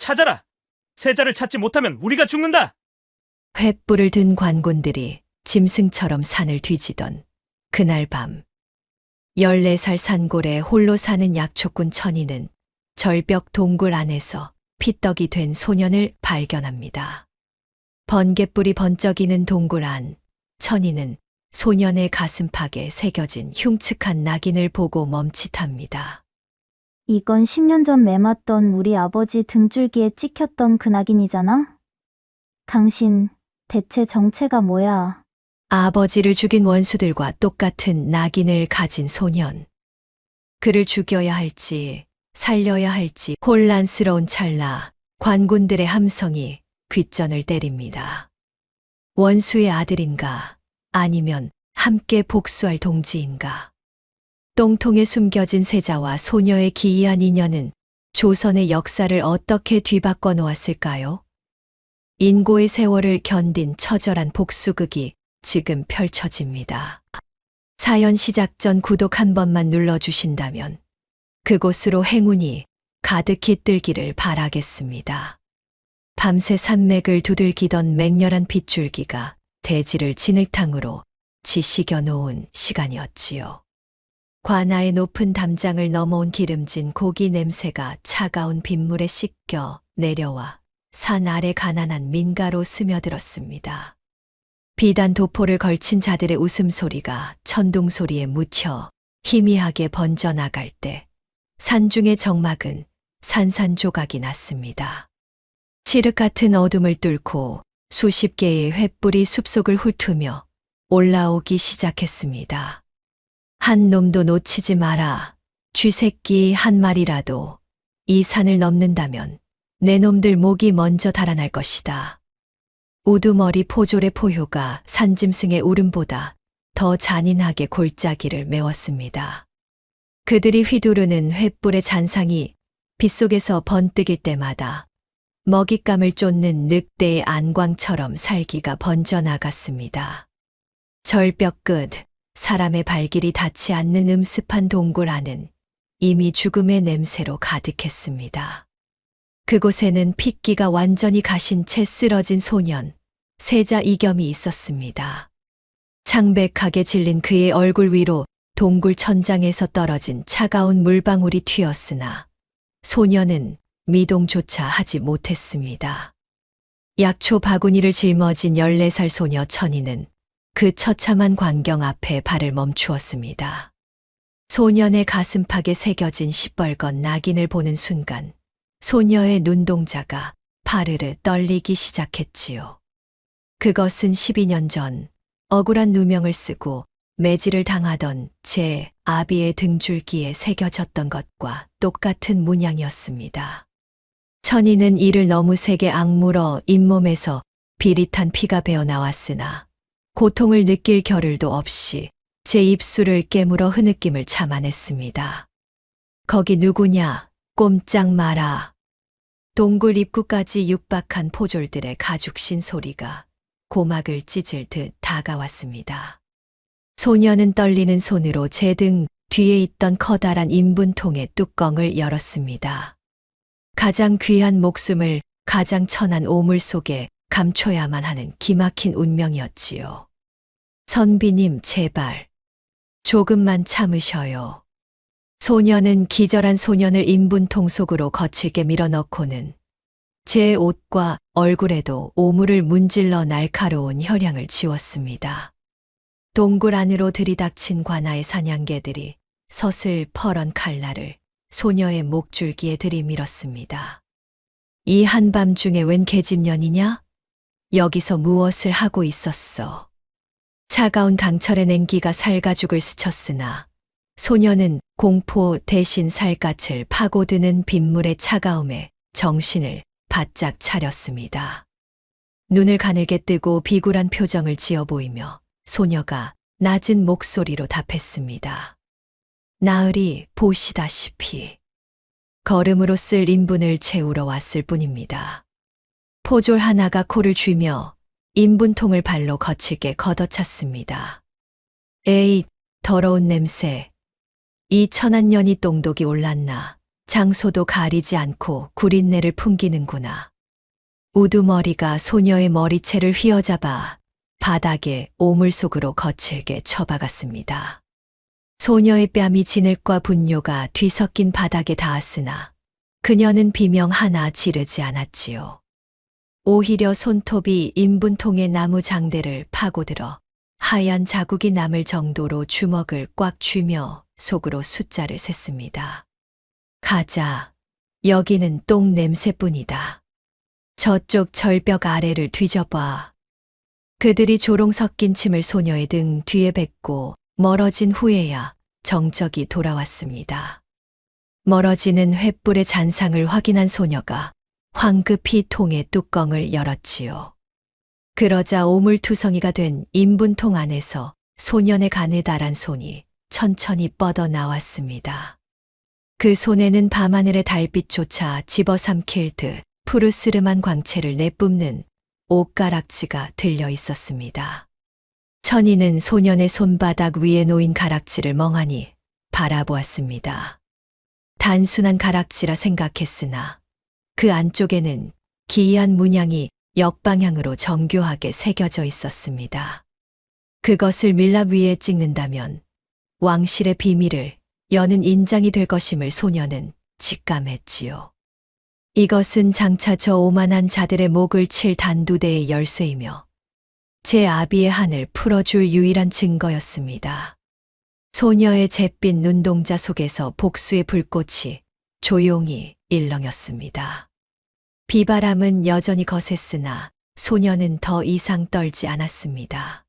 찾아라! 세자를 찾지 못하면 우리가 죽는다! 횃불을 든 관군들이 짐승처럼 산을 뒤지던 그날 밤, 14살 산골에 홀로 사는 약초꾼 천이는 절벽 동굴 안에서 피떡이 된 소년을 발견합니다. 번갯불이 번쩍이는 동굴 안, 천이는 소년의 가슴팍에 새겨진 흉측한 낙인을 보고 멈칫합니다. 이건 10년 전 매맞던 우리 아버지 등줄기에 찍혔던 그 낙인이잖아? 당신, 대체 정체가 뭐야? 아버지를 죽인 원수들과 똑같은 낙인을 가진 소년. 그를 죽여야 할지 살려야 할지 혼란스러운 찰나 관군들의 함성이 귓전을 때립니다. 원수의 아들인가 아니면 함께 복수할 동지인가. 똥통에 숨겨진 세자와 소녀의 기이한 인연은 조선의 역사를 어떻게 뒤바꿔 놓았을까요? 인고의 세월을 견딘 처절한 복수극이 지금 펼쳐집니다. 사연 시작 전 구독 한 번만 눌러주신다면 그곳으로 행운이 가득히 들기를 바라겠습니다. 밤새 산맥을 두들기던 맹렬한 빗줄기가 대지를 진흙탕으로 지식여 놓은 시간이었지요. 관아의 높은 담장을 넘어온 기름진 고기 냄새가 차가운 빗물에 씻겨 내려와 산 아래 가난한 민가로 스며들었습니다. 비단 도포를 걸친 자들의 웃음소리가 천둥소리에 묻혀 희미하게 번져나갈 때 산중의 정막은 산산조각이 났습니다. 칠흑 같은 어둠을 뚫고 수십 개의 횃불이 숲속을 훑으며 올라오기 시작했습니다. 한 놈도 놓치지 마라. 쥐새끼 한 마리라도 이 산을 넘는다면 내 놈들 목이 먼저 달아날 것이다. 우두머리 포졸의 포효가 산짐승의 울음보다 더 잔인하게 골짜기를 메웠습니다. 그들이 휘두르는 횃불의 잔상이 빗속에서 번뜩일 때마다 먹잇감을 쫓는 늑대의 안광처럼 살기가 번져나갔습니다. 절벽 끝, 사람의 발길이 닿지 않는 음습한 동굴 안은 이미 죽음의 냄새로 가득했습니다. 그곳에는 핏기가 완전히 가신 채 쓰러진 소년, 세자 이겸이 있었습니다. 창백하게 질린 그의 얼굴 위로 동굴 천장에서 떨어진 차가운 물방울이 튀었으나 소년은 미동조차 하지 못했습니다. 약초 바구니를 짊어진 14살 소녀 천이는 그 처참한 광경 앞에 발을 멈추었습니다. 소년의 가슴팍에 새겨진 시뻘건 낙인을 보는 순간 소녀의 눈동자가 파르르 떨리기 시작했지요. 그것은 12년 전 억울한 누명을 쓰고 매질을 당하던 제 아비의 등줄기에 새겨졌던 것과 똑같은 문양이었습니다. 천이는 이를 너무 세게 악물어 잇몸에서 비릿한 피가 배어 나왔으나 고통을 느낄 겨를도 없이 제 입술을 깨물어 흐느낌을 참아냈습니다. 거기 누구냐? 꼼짝 마라. 동굴 입구까지 육박한 포졸들의 가죽신 소리가 고막을 찢을 듯 다가왔습니다. 소녀는 떨리는 손으로 제 등 뒤에 있던 커다란 인분통의 뚜껑을 열었습니다. 가장 귀한 목숨을 가장 천한 오물 속에 감춰야만 하는 기막힌 운명이었지요. 선비님, 제발 조금만 참으셔요. 소녀는 기절한 소년을 인분통 속으로 거칠게 밀어넣고는 제 옷과 얼굴에도 오물을 문질러 날카로운 혈향을 지웠습니다. 동굴 안으로 들이닥친 관아의 사냥개들이 서슬 퍼런 칼날을 소녀의 목줄기에 들이밀었습니다. 이 한밤중에 웬 계집년이냐? 여기서 무엇을 하고 있었어? 차가운 강철의 냉기가 살가죽을 스쳤으나 소녀는 공포 대신 살갗을 파고드는 빗물의 차가움에 정신을 바짝 차렸습니다. 눈을 가늘게 뜨고 비굴한 표정을 지어 보이며 소녀가 낮은 목소리로 답했습니다. 나으리 보시다시피 걸음으로 쓸 인분을 채우러 왔을 뿐입니다. 포졸 하나가 코를 쥐며 인분통을 발로 거칠게 걷어찼습니다. 에잇, 더러운 냄새. 이 천한년이 똥독이 올랐나. 장소도 가리지 않고 구린내를 풍기는구나. 우두머리가 소녀의 머리채를 휘어잡아 바닥에 오물 속으로 거칠게 쳐박았습니다. 소녀의 뺨이 진흙과 분뇨가 뒤섞인 바닥에 닿았으나 그녀는 비명 하나 지르지 않았지요. 오히려 손톱이 인분통의 나무 장대를 파고들어 하얀 자국이 남을 정도로 주먹을 꽉 쥐며 속으로 숫자를 셌습니다. 가자. 여기는 똥 냄새뿐이다. 저쪽 절벽 아래를 뒤져봐. 그들이 조롱 섞인 침을 소녀의 등 뒤에 뱉고 멀어진 후에야 정적이 돌아왔습니다. 멀어지는 횃불의 잔상을 확인한 소녀가 황급히 통의 뚜껑을 열었지요. 그러자 오물투성이가 된 인분통 안에서 소년의 가느다란 손이 천천히 뻗어 나왔습니다. 그 손에는 밤하늘의 달빛조차 집어삼킬 듯 푸르스름한 광채를 내뿜는 옷가락지가 들려 있었습니다. 천이는 소년의 손바닥 위에 놓인 가락지를 멍하니 바라보았습니다. 단순한 가락지라 생각했으나 그 안쪽에는 기이한 문양이 역방향으로 정교하게 새겨져 있었습니다. 그것을 밀랍 위에 찍는다면 왕실의 비밀을 여는 인장이 될 것임을 소녀는 직감했지요. 이것은 장차 저 오만한 자들의 목을 칠 단두대의 열쇠이며 제 아비의 한을 풀어줄 유일한 증거였습니다. 소녀의 잿빛 눈동자 속에서 복수의 불꽃이 조용히 일렁였습니다. 비바람은 여전히 거셌으나 소녀는 더 이상 떨지 않았습니다.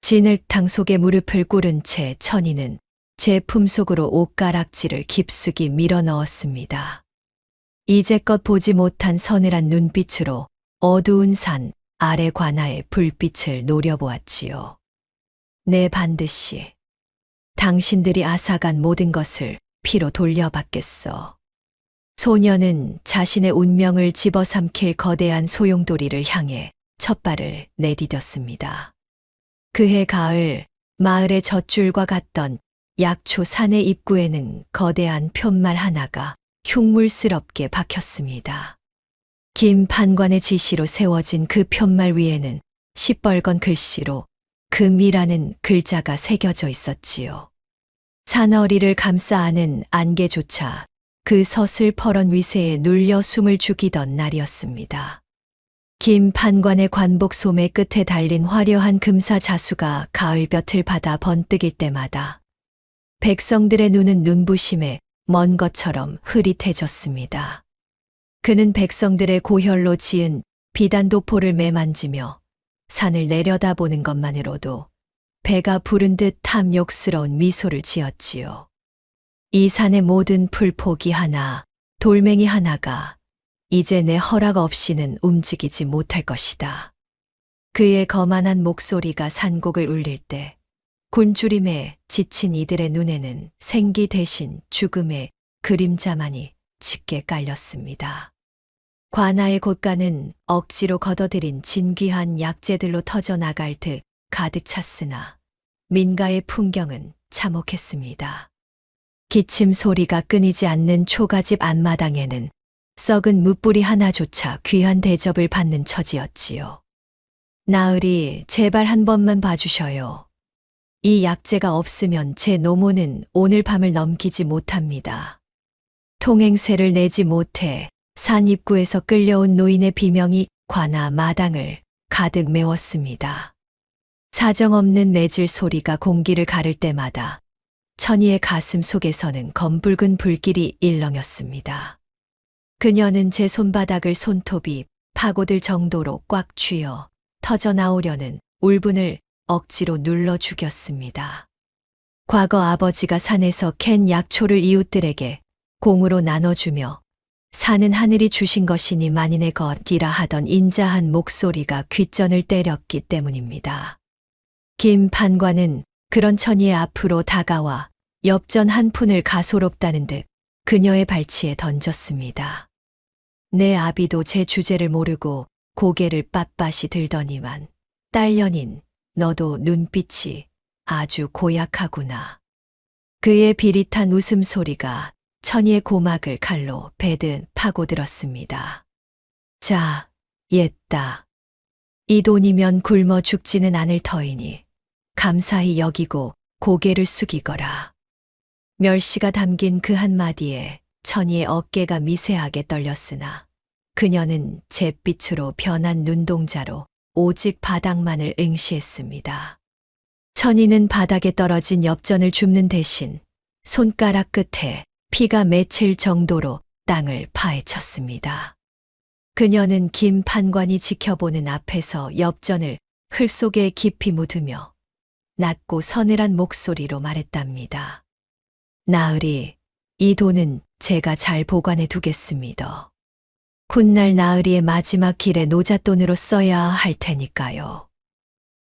진흙탕 속에 무릎을 꿇은 채 천이는 제 품속으로 옷가락지를 깊숙이 밀어 넣었습니다. 이제껏 보지 못한 서늘한 눈빛으로 어두운 산 아래 관아의 불빛을 노려보았지요. 네, 반드시 당신들이 앗아간 모든 것을 피로 돌려받겠어. 소녀는 자신의 운명을 집어삼킬 거대한 소용돌이를 향해 첫발을 내디뎠습니다. 그해 가을 마을의 젖줄과 같던 약초 산의 입구에는 거대한 푯말 하나가 흉물스럽게 박혔습니다. 김 판관의 지시로 세워진 그 푯말 위에는 시뻘건 글씨로 금이라는 글자가 새겨져 있었지요. 산허리를 감싸 안은 안개조차 그 서슬퍼런 위세에 눌려 숨을 죽이던 날이었습니다. 김 판관의 관복 소매 끝에 달린 화려한 금사 자수가 가을볕을 받아 번뜩일 때마다 백성들의 눈은 눈부심에 먼 것처럼 흐릿해졌습니다. 그는 백성들의 고혈로 지은 비단도포를 매만지며 산을 내려다보는 것만으로도 배가 부른 듯 탐욕스러운 미소를 지었지요. 이 산의 모든 풀포기 하나, 돌멩이 하나가 이제 내 허락 없이는 움직이지 못할 것이다. 그의 거만한 목소리가 산곡을 울릴 때 곤주림에 지친 이들의 눈에는 생기 대신 죽음의 그림자만이 짙게 깔렸습니다. 관아의 곳간은 억지로 걷어들인 진귀한 약재들로 터져 나갈 듯 가득 찼으나 민가의 풍경은 참혹했습니다. 기침 소리가 끊이지 않는 초가집 앞마당에는 썩은 무뿌리 하나조차 귀한 대접을 받는 처지였지요. 나으리, 제발 한 번만 봐주셔요. 이 약재가 없으면 제 노모는 오늘 밤을 넘기지 못합니다. 통행세를 내지 못해 산 입구에서 끌려온 노인의 비명이 관아 마당을 가득 메웠습니다. 사정없는 매질 소리가 공기를 가를 때마다 천이의 가슴 속에서는 검붉은 불길이 일렁였습니다. 그녀는 제 손바닥을 손톱이 파고들 정도로 꽉 쥐어 터져 나오려는 울분을 억지로 눌러 죽였습니다. 과거 아버지가 산에서 캔 약초를 이웃들에게 공으로 나눠주며 산은 하늘이 주신 것이니 만인의 것이라 하던 인자한 목소리가 귓전을 때렸기 때문입니다. 김 판관은 그런 천이의 앞으로 다가와 엽전 한 푼을 가소롭다는 듯 그녀의 발치에 던졌습니다. 내 아비도 제 주제를 모르고 고개를 빳빳이 들더니만 딸년인 너도 눈빛이 아주 고약하구나. 그의 비릿한 웃음소리가 천이의 고막을 칼로 베듯 파고들었습니다. 자, 옛다. 이 돈이면 굶어 죽지는 않을 터이니 감사히 여기고 고개를 숙이거라. 멸시가 담긴 그 한마디에 천이의 어깨가 미세하게 떨렸으나 그녀는 잿빛으로 변한 눈동자로 오직 바닥만을 응시했습니다. 천이는 바닥에 떨어진 엽전을 줍는 대신 손가락 끝에 피가 맺힐 정도로 땅을 파헤쳤습니다. 그녀는 김 판관이 지켜보는 앞에서 엽전을 흘 속에 깊이 묻으며 낮고 서늘한 목소리로 말했답니다. 나으리, 이 돈은 제가 잘 보관해 두겠습니다. 훗날 나으리의 마지막 길에 노잣돈으로 써야 할 테니까요.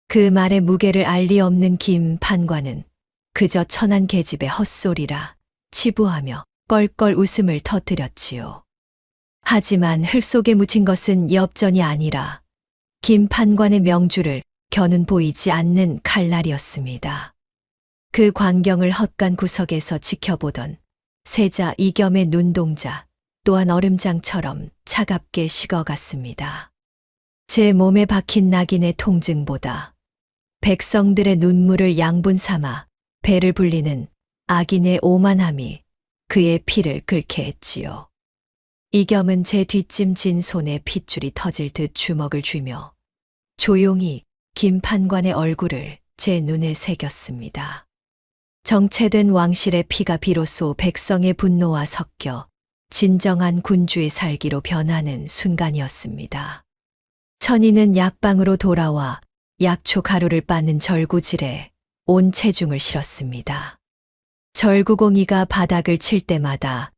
그 말의 무게를 알 리 없는 김 판관은 그저 천한 계집의 헛소리라 치부하며 껄껄 웃음을 터뜨렸지요. 하지만 흘 속에 묻힌 것은 엽전이 아니라 김 판관의 명주를 겨눈 보이지 않는 칼날이었습니다. 그 광경을 헛간 구석에서 지켜보던 세자 이겸의 눈동자 또한 얼음장처럼 차갑게 식어갔습니다. 제 몸에 박힌 낙인의 통증보다 백성들의 눈물을 양분 삼아 배를 불리는 악인의 오만함이 그의 피를 끓게 했지요. 이겸은 제 뒷짐 진 손에 핏줄이 터질 듯 주먹을 쥐며 조용히 김 판관의 얼굴을 제 눈에 새겼습니다. 정체된 왕실의 피가 비로소 백성의 분노와 섞여 진정한 군주의 살기로 변하는 순간이었습니다. 천이는 약방으로 돌아와 약초 가루를 빻는 절구질에 온 체중을 실었습니다. 절구공이가 바닥을 칠 때마다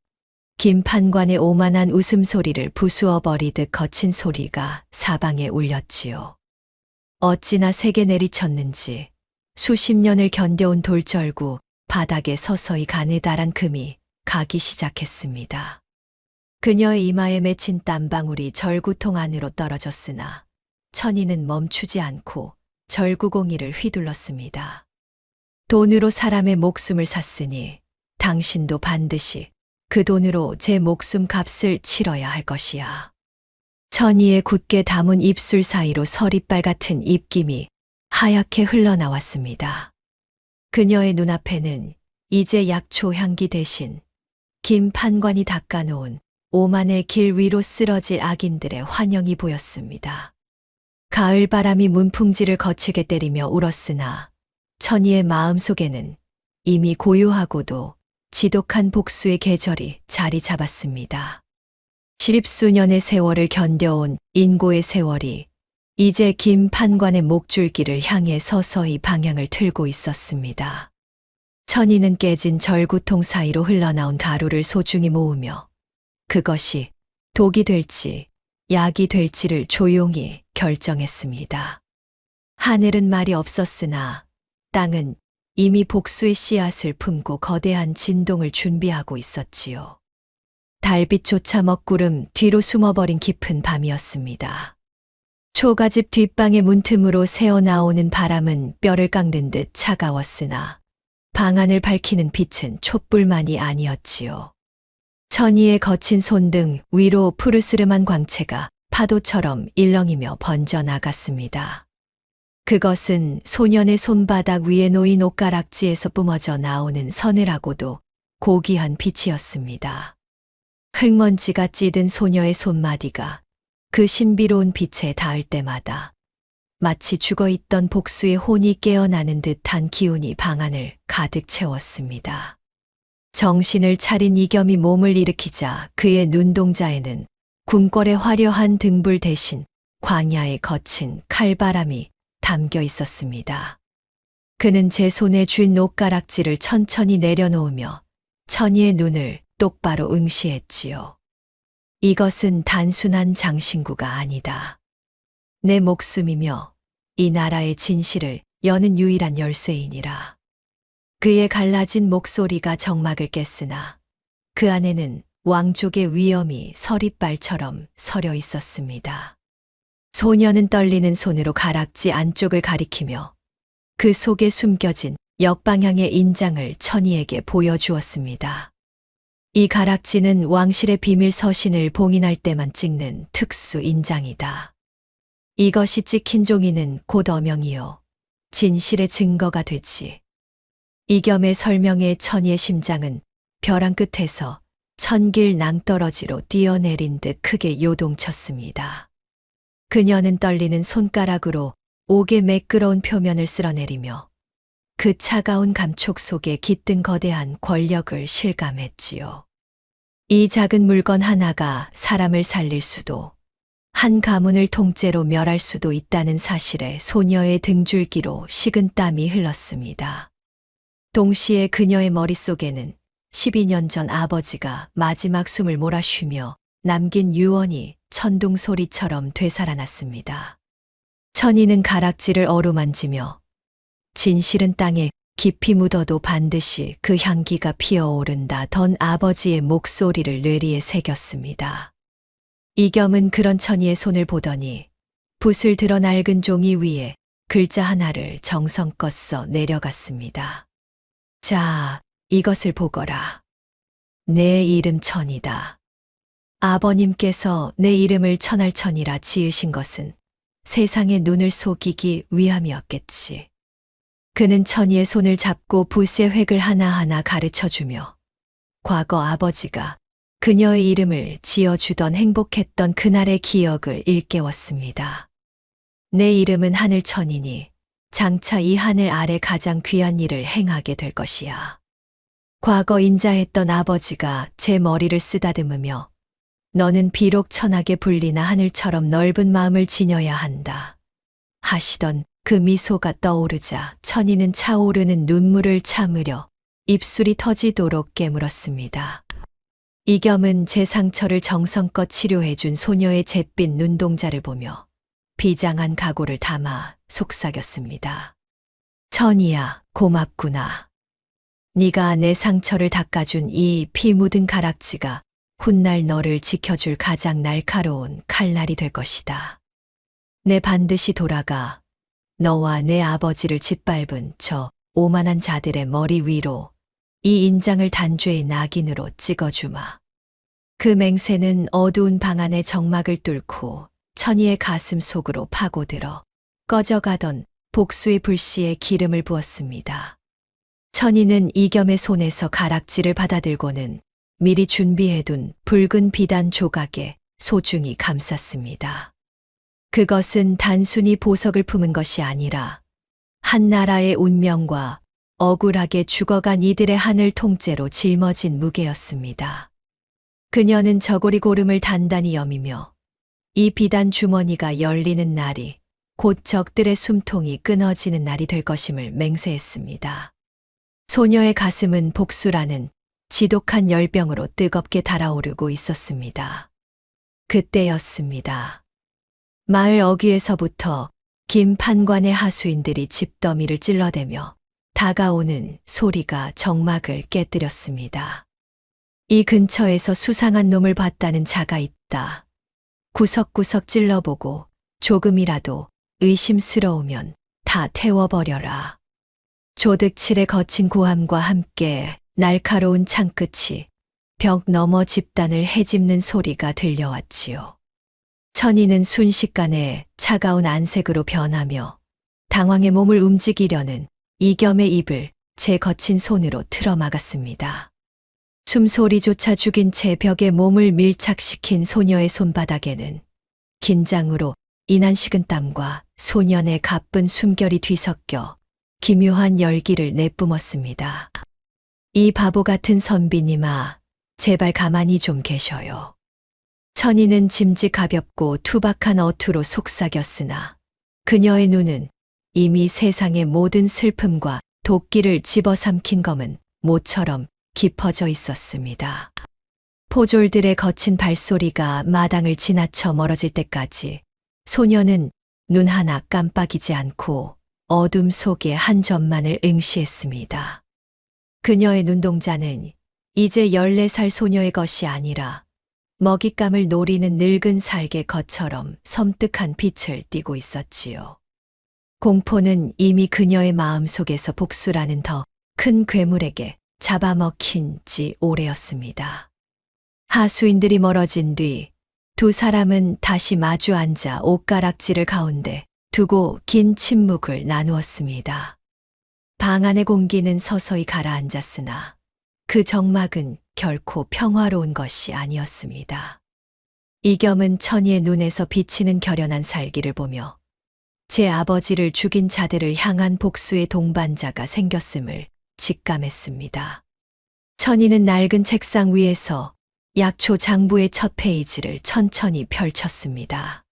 김 판관의 오만한 웃음소리를 부수어 버리듯 거친 소리가 사방에 울렸지요. 어찌나 세게 내리쳤는지 수십 년을 견뎌온 돌절구 바닥에 서서히 가느다란 금이 가기 시작했습니다. 그녀의 이마에 맺힌 땀방울이 절구통 안으로 떨어졌으나 천이는 멈추지 않고 절구공이를 휘둘렀습니다. 돈으로 사람의 목숨을 샀으니 당신도 반드시 그 돈으로 제 목숨 값을 치러야 할 것이야. 천이의 굳게 담은 입술 사이로 서리빨 같은 입김이 하얗게 흘러나왔습니다. 그녀의 눈앞에는 이제 약초 향기 대신 김 판관이 닦아놓은 오만의 길 위로 쓰러질 악인들의 환영이 보였습니다. 가을 바람이 문풍지를 거칠게 때리며 울었으나 천이의 마음속에는 이미 고요하고도 지독한 복수의 계절이 자리 잡았습니다. 십수년의 세월을 견뎌온 인고의 세월이 이제 김 판관의 목줄기를 향해 서서히 방향을 틀고 있었습니다. 천이는 깨진 절구통 사이로 흘러나온 가루를 소중히 모으며 그것이 독이 될지 약이 될지를 조용히 결정했습니다. 하늘은 말이 없었으나 땅은 이미 복수의 씨앗을 품고 거대한 진동을 준비하고 있었지요. 달빛조차 먹구름 뒤로 숨어버린 깊은 밤이었습니다. 초가집 뒷방의 문틈으로 새어나오는 바람은 뼈를 깎는 듯 차가웠으나 방 안을 밝히는 빛은 촛불만이 아니었지요. 천이의 거친 손등 위로 푸르스름한 광채가 파도처럼 일렁이며 번져나갔습니다. 그것은 소년의 손바닥 위에 놓인 옷가락지에서 뿜어져 나오는 서늘하고도 고귀한 빛이었습니다. 흙먼지가 찌든 소녀의 손마디가 그 신비로운 빛에 닿을 때마다 마치 죽어있던 복수의 혼이 깨어나는 듯한 기운이 방 안을 가득 채웠습니다. 정신을 차린 이겸이 몸을 일으키자 그의 눈동자에는 궁궐의 화려한 등불 대신 광야의 거친 칼바람이 담겨 있었습니다. 그는 제 손에 쥔 옷가락지를 천천히 내려놓으며 천이의 눈을 똑바로 응시했지요. 이것은 단순한 장신구가 아니다. 내 목숨이며 이 나라의 진실을 여는 유일한 열쇠이니라. 그의 갈라진 목소리가 정막을 깼으나 그 안에는 왕족의 위엄이 서리빨처럼 서려 있었습니다. 소녀는 떨리는 손으로 가락지 안쪽을 가리키며 그 속에 숨겨진 역방향의 인장을 천이에게 보여주었습니다. 이 가락지는 왕실의 비밀 서신을 봉인할 때만 찍는 특수 인장이다. 이것이 찍힌 종이는 곧 어명이요. 진실의 증거가 되지. 이겸의 설명에 천희의 심장은 벼랑 끝에서 천길 낭떠러지로 뛰어내린 듯 크게 요동쳤습니다. 그녀는 떨리는 손가락으로 옥의 매끄러운 표면을 쓸어내리며 그 차가운 감촉 속에 깃든 거대한 권력을 실감했지요. 이 작은 물건 하나가 사람을 살릴 수도, 한 가문을 통째로 멸할 수도 있다는 사실에 소녀의 등줄기로 식은 땀이 흘렀습니다. 동시에 그녀의 머릿속에는 12년 전 아버지가 마지막 숨을 몰아쉬며 남긴 유언이 천둥 소리처럼 되살아났습니다. 천희는 가락지를 어루만지며 진실은 땅에 깊이 묻어도 반드시 그 향기가 피어오른다던 아버지의 목소리를 뇌리에 새겼습니다. 이겸은 그런 천희의 손을 보더니 붓을 들어 낡은 종이 위에 글자 하나를 정성껏 써 내려갔습니다. 자, 이것을 보거라. 내 이름 천이다. 아버님께서 내 이름을 천할천이라 지으신 것은 세상의 눈을 속이기 위함이었겠지. 그는 천희의 손을 잡고 붓의 획을 하나하나 가르쳐주며 과거 아버지가 그녀의 이름을 지어주던 행복했던 그날의 기억을 일깨웠습니다. 내 이름은 하늘천이니 장차 이 하늘 아래 가장 귀한 일을 행하게 될 것이야. 과거 인자했던 아버지가 제 머리를 쓰다듬으며 너는 비록 천하게 불리나 하늘처럼 넓은 마음을 지녀야 한다 하시던 그 미소가 떠오르자 천희는 차오르는 눈물을 참으려 입술이 터지도록 깨물었습니다. 이겸은 제 상처를 정성껏 치료해준 소녀의 잿빛 눈동자를 보며 비장한 각오를 담아 속삭였습니다. 천희야, 고맙구나. 네가 내 상처를 닦아준 이 피 묻은 가락지가 훗날 너를 지켜줄 가장 날카로운 칼날이 될 것이다. 내 반드시 돌아가 너와 내 아버지를 짓밟은 저 오만한 자들의 머리 위로 이 인장을 단죄의 낙인으로 찍어주마. 그 맹세는 어두운 방 안의 정막을 뚫고 천희의 가슴 속으로 파고들어 꺼져가던 복수의 불씨에 기름을 부었습니다. 천희는 이겸의 손에서 가락지를 받아들고는 미리 준비해둔 붉은 비단 조각에 소중히 감쌌습니다. 그것은 단순히 보석을 품은 것이 아니라 한 나라의 운명과 억울하게 죽어간 이들의 하늘 통째로 짊어진 무게였습니다. 그녀는 저고리 고름을 단단히 여미며 이 비단 주머니가 열리는 날이 곧 적들의 숨통이 끊어지는 날이 될 것임을 맹세했습니다. 소녀의 가슴은 복수라는 지독한 열병으로 뜨겁게 달아오르고 있었습니다. 그때였습니다. 마을 어귀에서부터 김 판관의 하수인들이 집더미를 찔러대며 다가오는 소리가 정막을 깨뜨렸습니다. 이 근처에서 수상한 놈을 봤다는 자가 있다. 구석구석 찔러보고 조금이라도 의심스러우면 다 태워버려라. 조득칠의 거친 고함과 함께 날카로운 창끝이 벽 너머 집단을 헤집는 소리가 들려왔지요. 천희는 순식간에 차가운 안색으로 변하며 당황해 몸을 움직이려는 이겸의 입을 제 거친 손으로 틀어막았습니다. 숨소리조차 죽인 채 벽에 몸을 밀착시킨 소녀의 손바닥에는 긴장으로 인한 식은땀과 소년의 가쁜 숨결이 뒤섞여 기묘한 열기를 내뿜었습니다. 이 바보 같은 선비님아, 제발 가만히 좀 계셔요. 천희는 짐짓 가볍고 투박한 어투로 속삭였으나 그녀의 눈은 이미 세상의 모든 슬픔과 도끼를 집어삼킨 검은 모처럼 깊어져 있었습니다. 포졸들의 거친 발소리가 마당을 지나쳐 멀어질 때까지 소녀는 눈 하나 깜빡이지 않고 어둠 속의 한 점만을 응시했습니다. 그녀의 눈동자는 이제 14살 소녀의 것이 아니라 먹잇감을 노리는 늙은 살개 것처럼 섬뜩한 빛을 띠고 있었지요. 공포는 이미 그녀의 마음속에서 복수라는 더 큰 괴물에게 잡아먹힌 지 오래였습니다. 하수인들이 멀어진 뒤 두 사람은 다시 마주 앉아 옷가락지를 가운데 두고 긴 침묵을 나누었습니다. 방 안의 공기는 서서히 가라앉았으나 그 정막은 결코 평화로운 것이 아니었습니다. 이겸은 천이의 눈에서 비치는 결연한 살기를 보며 제 아버지를 죽인 자들을 향한 복수의 동반자가 생겼음을 직감했습니다. 천이는 낡은 책상 위에서 약초 장부의 첫 페이지를 천천히 펼쳤습니다.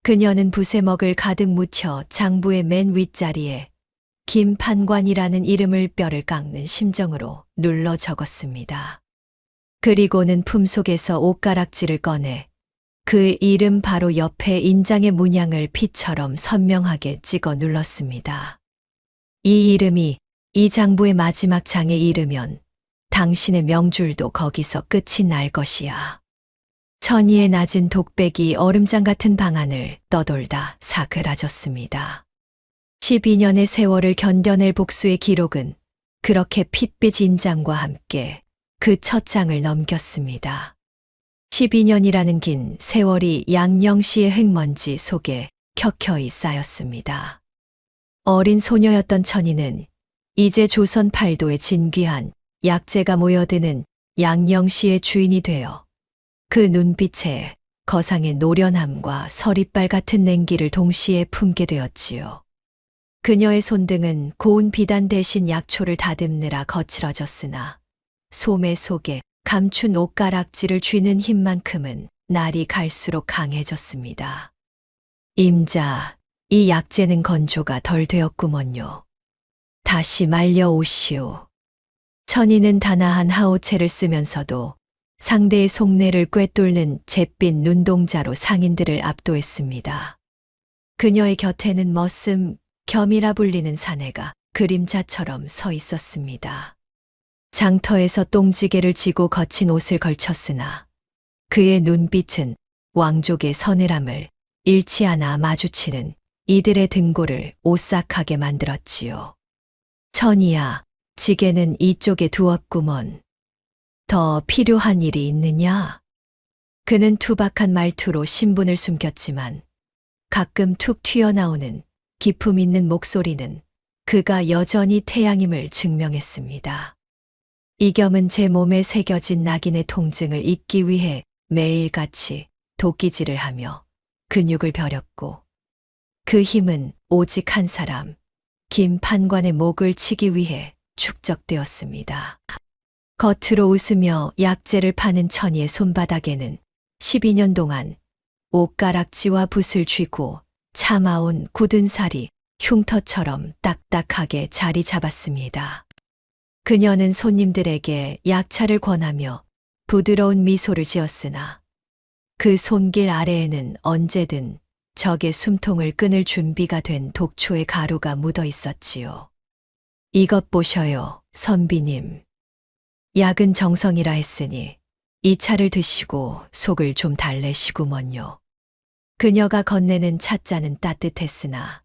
그녀는 부세먹을 가득 묻혀 장부의 맨 윗자리에 김판관이라는 이름을 뼈를 깎는 심정으로 눌러 적었습니다. 그리고는 품속에서 옷가락지를 꺼내 그 이름 바로 옆에 인장의 문양을 피처럼 선명하게 찍어 눌렀습니다. 이 이름이 이 장부의 마지막 장에 이르면 당신의 명줄도 거기서 끝이 날 것이야. 천이의 낮은 독백이 얼음장 같은 방안을 떠돌다 사그라졌습니다. 12년의 세월을 견뎌낼 복수의 기록은 그렇게 핏빛 인장과 함께 그 첫 장을 넘겼습니다. 12년이라는 긴 세월이 양령시의 흙먼지 속에 켜켜이 쌓였습니다. 어린 소녀였던 천이는 이제 조선 팔도의 진귀한 약재가 모여드는 양령시의 주인이 되어 그 눈빛에 거상의 노련함과 서리빨 같은 냉기를 동시에 품게 되었지요. 그녀의 손등은 고운 비단 대신 약초를 다듬느라 거칠어졌으나 소매 속에 감춘 옷가락지를 쥐는 힘만큼은 날이 갈수록 강해졌습니다. 임자, 이 약재는 건조가 덜 되었구먼요. 다시 말려오시오. 천이는 단아한 하오체를 쓰면서도 상대의 속내를 꿰뚫는 잿빛 눈동자로 상인들을 압도했습니다. 그녀의 곁에는 머슴, 겸이라 불리는 사내가 그림자처럼 서 있었습니다. 장터에서 똥지게를 지고 거친 옷을 걸쳤으나 그의 눈빛은 왕족의 서늘함을 잃지 않아 마주치는 이들의 등골을 오싹하게 만들었지요. 천이야, 지게는 이쪽에 두었구먼. 더 필요한 일이 있느냐? 그는 투박한 말투로 신분을 숨겼지만 가끔 툭 튀어나오는 기품 있는 목소리는 그가 여전히 태양임을 증명했습니다. 이겸은 제 몸에 새겨진 낙인의 통증을 잊기 위해 매일같이 도끼질을 하며 근육을 벼렸고 그 힘은 오직 한 사람, 김판관의 목을 치기 위해 축적되었습니다. 겉으로 웃으며 약재를 파는 천이의 손바닥에는 12년 동안 옷가락지와 붓을 쥐고 참아온 굳은 살이 흉터처럼 딱딱하게 자리 잡았습니다. 그녀는 손님들에게 약차를 권하며 부드러운 미소를 지었으나 그 손길 아래에는 언제든 적의 숨통을 끊을 준비가 된 독초의 가루가 묻어 있었지요. 이것 보셔요, 선비님. 약은 정성이라 했으니 이 차를 드시고 속을 좀 달래시구먼요. 그녀가 건네는 찻잔은 따뜻했으나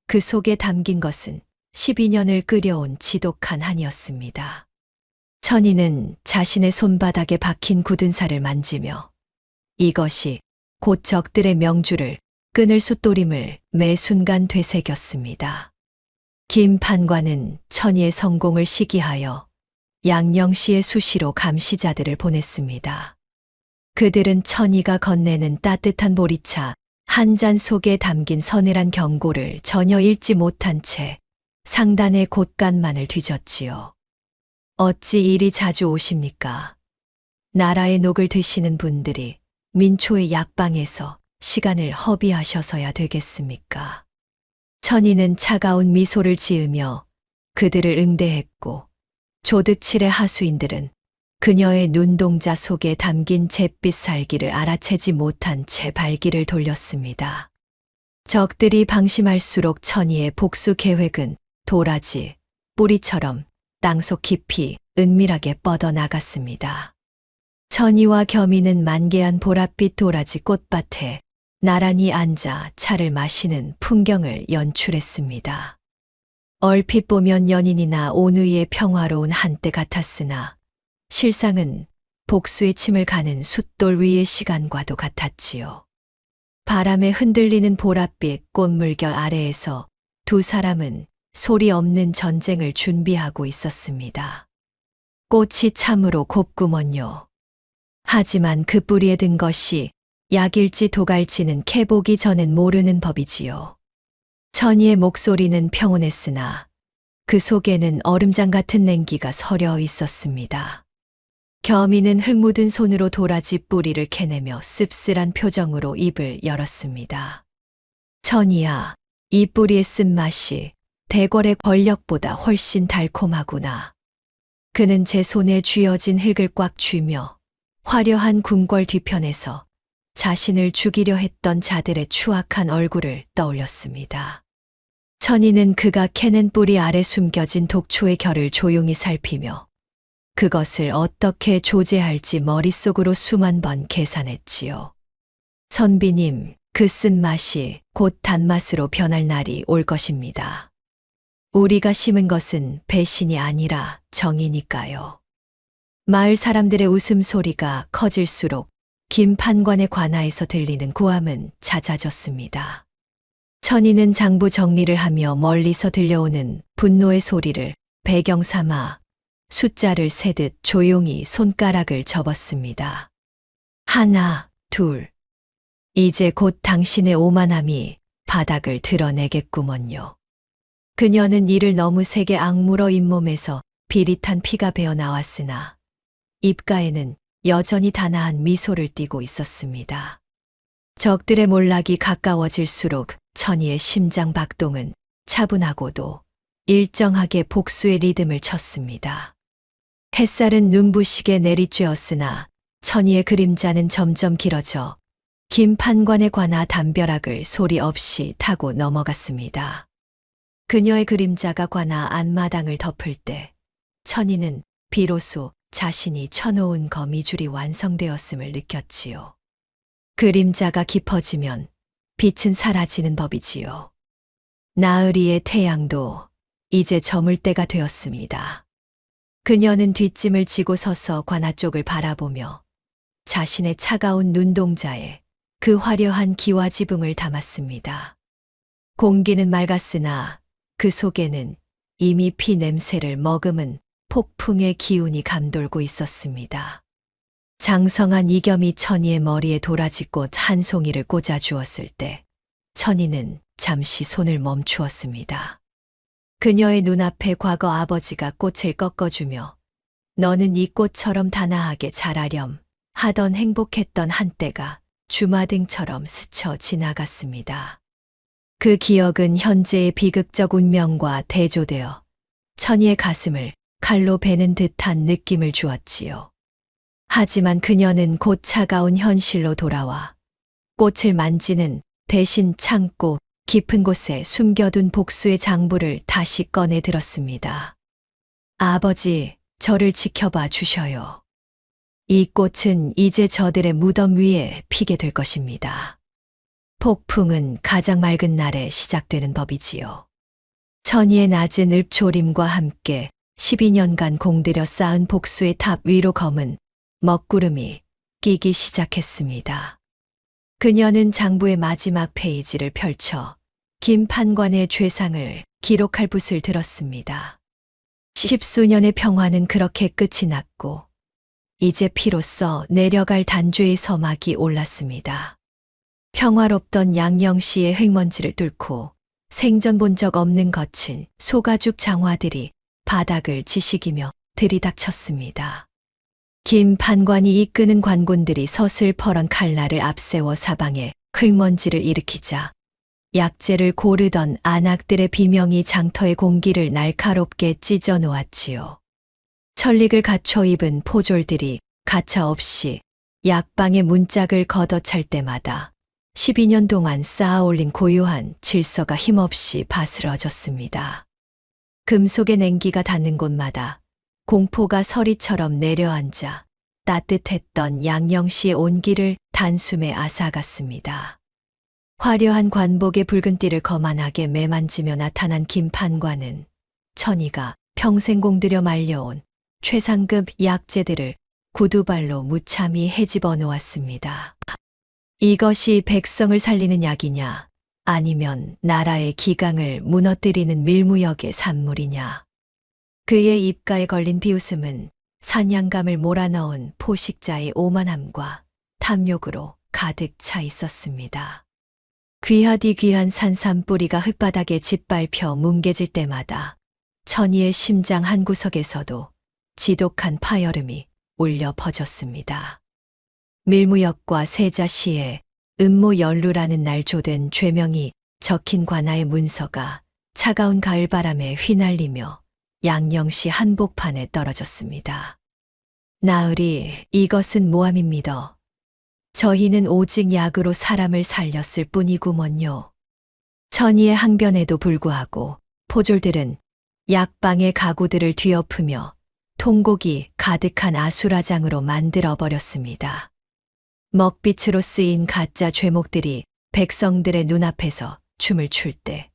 그 속에 담긴 것은 12년을 끓여온 지독한 한이었습니다. 천이는 자신의 손바닥에 박힌 굳은 살을 만지며 이것이 곧 적들의 명주를 끊을 숫돌임을 매 순간 되새겼습니다. 김판관은 천이의 성공을 시기하여 양령시의 수시로 감시자들을 보냈습니다. 그들은 천이가 건네는 따뜻한 보리차 한 잔 속에 담긴 서늘한 경고를 전혀 읽지 못한 채 상단의 곳간만을 뒤졌지요. 어찌 이리 자주 오십니까? 나라의 녹을 드시는 분들이 민초의 약방에서 시간을 허비하셔서야 되겠습니까? 천이는 차가운 미소를 지으며 그들을 응대했고 조득칠의 하수인들은 그녀의 눈동자 속에 담긴 잿빛 살기를 알아채지 못한 채 발길을 돌렸습니다. 적들이 방심할수록 천이의 복수 계획은 도라지, 뿌리처럼 땅속 깊이 은밀하게 뻗어나갔습니다. 천이와 겸이는 만개한 보랏빛 도라지 꽃밭에 나란히 앉아 차를 마시는 풍경을 연출했습니다. 얼핏 보면 연인이나 온의의 평화로운 한때 같았으나 실상은 복수의 침을 가는 숫돌 위의 시간과도 같았지요. 바람에 흔들리는 보랏빛 꽃물결 아래에서 두 사람은 소리 없는 전쟁을 준비하고 있었습니다. 꽃이 참으로 곱구먼요. 하지만 그 뿌리에 든 것이 약일지 독할지는 캐보기 전엔 모르는 법이지요. 천이의 목소리는 평온했으나 그 속에는 얼음장 같은 냉기가 서려 있었습니다. 겸이는 흙 묻은 손으로 도라지 뿌리를 캐내며 씁쓸한 표정으로 입을 열었습니다. 천이야, 이 뿌리의 쓴맛이 대궐의 권력보다 훨씬 달콤하구나. 그는 제 손에 쥐어진 흙을 꽉 쥐며 화려한 궁궐 뒤편에서 자신을 죽이려 했던 자들의 추악한 얼굴을 떠올렸습니다. 천이는 그가 캐낸 뿌리 아래 숨겨진 독초의 결을 조용히 살피며 그것을 어떻게 조제할지 머릿속으로 수만 번 계산했지요. 선비님, 그 쓴맛이 곧 단맛으로 변할 날이 올 것입니다. 우리가 심은 것은 배신이 아니라 정이니까요. 마을 사람들의 웃음소리가 커질수록 김 판관의 관아에서 들리는 고함은 잦아졌습니다. 천이는 장부 정리를 하며 멀리서 들려오는 분노의 소리를 배경 삼아 숫자를 세듯 조용히 손가락을 접었습니다. 하나, 둘. 이제 곧 당신의 오만함이 바닥을 드러내겠구먼요. 그녀는 이를 너무 세게 악물어 잇몸에서 비릿한 피가 배어 나왔으나 입가에는 여전히 단아한 미소를 띠고 있었습니다. 적들의 몰락이 가까워질수록 천이의 심장 박동은 차분하고도 일정하게 복수의 리듬을 쳤습니다. 햇살은 눈부시게 내리쬐었으나 천이의 그림자는 점점 길어져 김 판관의 관아 담벼락을 소리 없이 타고 넘어갔습니다. 그녀의 그림자가 관아 안마당을 덮을 때 천이는 비로소 자신이 쳐놓은 거미줄이 완성되었음을 느꼈지요. 그림자가 깊어지면 빛은 사라지는 법이지요. 나으리의 태양도 이제 저물 때가 되었습니다. 그녀는 뒷짐을 지고 서서 관아 쪽을 바라보며 자신의 차가운 눈동자에 그 화려한 기와 지붕을 담았습니다. 공기는 맑았으나 그 속에는 이미 피 냄새를 머금은 폭풍의 기운이 감돌고 있었습니다. 장성한 이겸이 천이의 머리에 도라지꽃 한 송이를 꽂아 주었을 때 천이는 잠시 손을 멈추었습니다. 그녀의 눈앞에 과거 아버지가 꽃을 꺾어주며 너는 이 꽃처럼 단아하게 자라렴 하던 행복했던 한때가 주마등처럼 스쳐 지나갔습니다. 그 기억은 현재의 비극적 운명과 대조되어 천이의 가슴을 칼로 베는 듯한 느낌을 주었지요. 하지만 그녀는 곧 차가운 현실로 돌아와 꽃을 만지는 대신 창고 깊은 곳에 숨겨둔 복수의 장부를 다시 꺼내 들었습니다. 아버지, 저를 지켜봐 주셔요. 이 꽃은 이제 저들의 무덤 위에 피게 될 것입니다. 폭풍은 가장 맑은 날에 시작되는 법이지요. 천이의 낮은 읍조림과 함께 12년간 공들여 쌓은 복수의 탑 위로 검은 먹구름이 끼기 시작했습니다. 그녀는 장부의 마지막 페이지를 펼쳐 김 판관의 죄상을 기록할 붓을 들었습니다. 십수년의 평화는 그렇게 끝이 났고 이제 피로써 내려갈 단죄의 서막이 올랐습니다. 평화롭던 양령시의 흙먼지를 뚫고 생전 본 적 없는 거친 소가죽 장화들이 바닥을 지식이며 들이닥쳤습니다. 김 판관이 이끄는 관군들이 서슬퍼런 칼날을 앞세워 사방에 흙먼지를 일으키자 약재를 고르던 안악들의 비명이 장터의 공기를 날카롭게 찢어 놓았지요. 천릭을 갖춰 입은 포졸들이 가차없이 약방의 문짝을 걷어찰 때마다 12년 동안 쌓아올린 고요한 질서가 힘없이 바스러졌습니다. 금속의 냉기가 닿는 곳마다 공포가 서리처럼 내려앉아 따뜻했던 양령시의 온기를 단숨에 앗아갔습니다. 화려한 관복의 붉은 띠를 거만하게 매만지며 나타난 김 판관은 천이가 평생 공들여 말려온 최상급 약재들을 구두발로 무참히 헤집어 놓았습니다. 이것이 백성을 살리는 약이냐, 아니면 나라의 기강을 무너뜨리는 밀무역의 산물이냐. 그의 입가에 걸린 비웃음은 사냥감을 몰아넣은 포식자의 오만함과 탐욕으로 가득 차 있었습니다. 귀하디 귀한 산삼 뿌리가 흙바닥에 짓밟혀 뭉개질 때마다 천이의 심장 한구석에서도 지독한 파열음이 울려 퍼졌습니다. 밀무역과 세자시에 음모연루라는 날 조된 죄명이 적힌 관아의 문서가 차가운 가을바람에 휘날리며 양령시 한복판에 떨어졌습니다. 나으리, 이것은 모함입니다. 저희는 오직 약으로 사람을 살렸을 뿐이구먼요. 천이의 항변에도 불구하고 포졸들은 약방의 가구들을 뒤엎으며 통곡이 가득한 아수라장으로 만들어버렸습니다. 먹빛으로 쓰인 가짜 죄목들이 백성들의 눈앞에서 춤을 출 때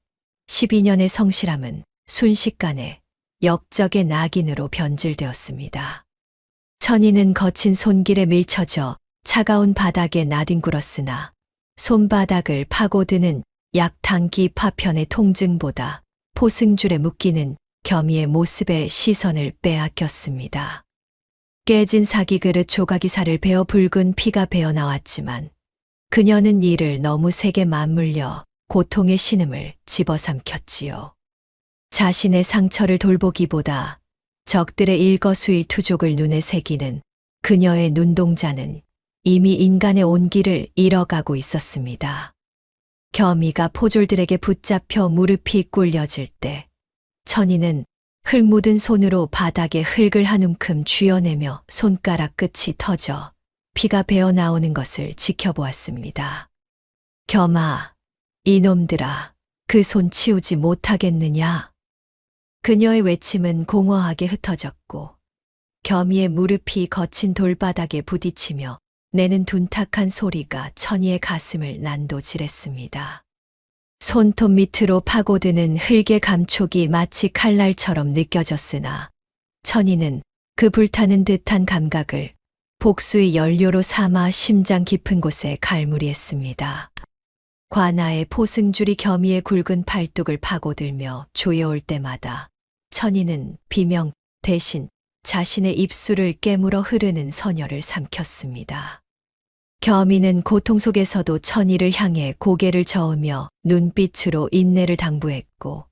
12년의 성실함은 순식간에 역적의 낙인으로 변질되었습니다. 천이는 거친 손길에 밀쳐져 차가운 바닥에 나뒹굴었으나 손바닥을 파고드는 약탕기 파편의 통증보다 포승줄에 묶이는 겸이의 모습에 시선을 빼앗겼습니다. 깨진 사기 그릇 조각이 살을 베어 붉은 피가 배어 나왔지만 그녀는 이를 너무 세게 맞물려 고통의 신음을 집어삼켰지요. 자신의 상처를 돌보기보다 적들의 일거수일투족을 눈에 새기는 그녀의 눈동자는 이미 인간의 온기를 잃어가고 있었습니다. 겸이가 포졸들에게 붙잡혀 무릎이 꿇려질 때 천이는 흙 묻은 손으로 바닥에 흙을 한 움큼 쥐어내며 손가락 끝이 터져 피가 배어 나오는 것을 지켜보았습니다. 겸아, 이놈들아, 그 손 치우지 못하겠느냐? 그녀의 외침은 공허하게 흩어졌고 겸이의 무릎이 거친 돌바닥에 부딪히며 내는 둔탁한 소리가 천이의 가슴을 난도질했습니다. 손톱 밑으로 파고드는 흙의 감촉이 마치 칼날처럼 느껴졌으나 천이는 그 불타는 듯한 감각을 복수의 연료로 삼아 심장 깊은 곳에 갈무리했습니다. 관아의 포승줄이 겸이의 굵은 팔뚝을 파고들며 조여올 때마다 천이는 비명 대신 자신의 입술을 깨물어 흐르는 선혈을 삼켰습니다. 겸이는 고통 속에서도 천이를 향해 고개를 저으며 눈빛으로 인내를 당부했고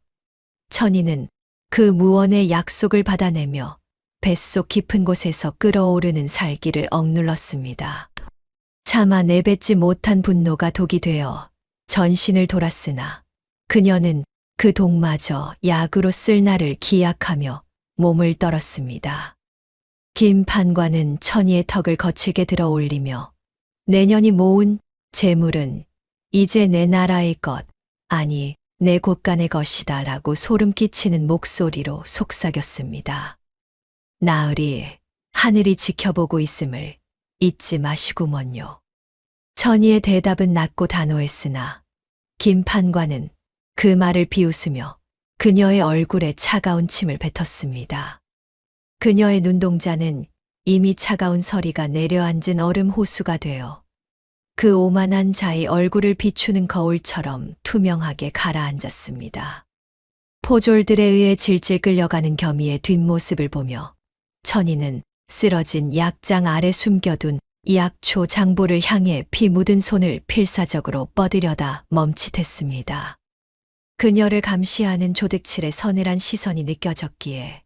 천이는 그 무언의 약속을 받아내며 뱃속 깊은 곳에서 끓어오르는 살기를 억눌렀습니다. 차마 내뱉지 못한 분노가 독이 되어 전신을 돌았으나 그녀는 그 독마저 약으로 쓸 날을 기약하며 몸을 떨었습니다. 김 판관은 천이의 턱을 거칠게 들어 올리며 내년이 모은 재물은 이제 내 나라의 것, 아니 내 곳간의 것이다 라고 소름 끼치는 목소리로 속삭였습니다. 나으리, 하늘이 지켜보고 있음을 잊지 마시구먼요. 천이의 대답은 낮고 단호했으나 김 판관은 그 말을 비웃으며 그녀의 얼굴에 차가운 침을 뱉었습니다. 그녀의 눈동자는 이미 차가운 서리가 내려앉은 얼음 호수가 되어 그 오만한 자의 얼굴을 비추는 거울처럼 투명하게 가라앉았습니다. 포졸들에 의해 질질 끌려가는 겸이의 뒷모습을 보며 천이는 쓰러진 약장 아래 숨겨둔 약초 장보를 향해 피 묻은 손을 필사적으로 뻗으려다 멈칫했습니다. 그녀를 감시하는 조득칠의 서늘한 시선이 느껴졌기에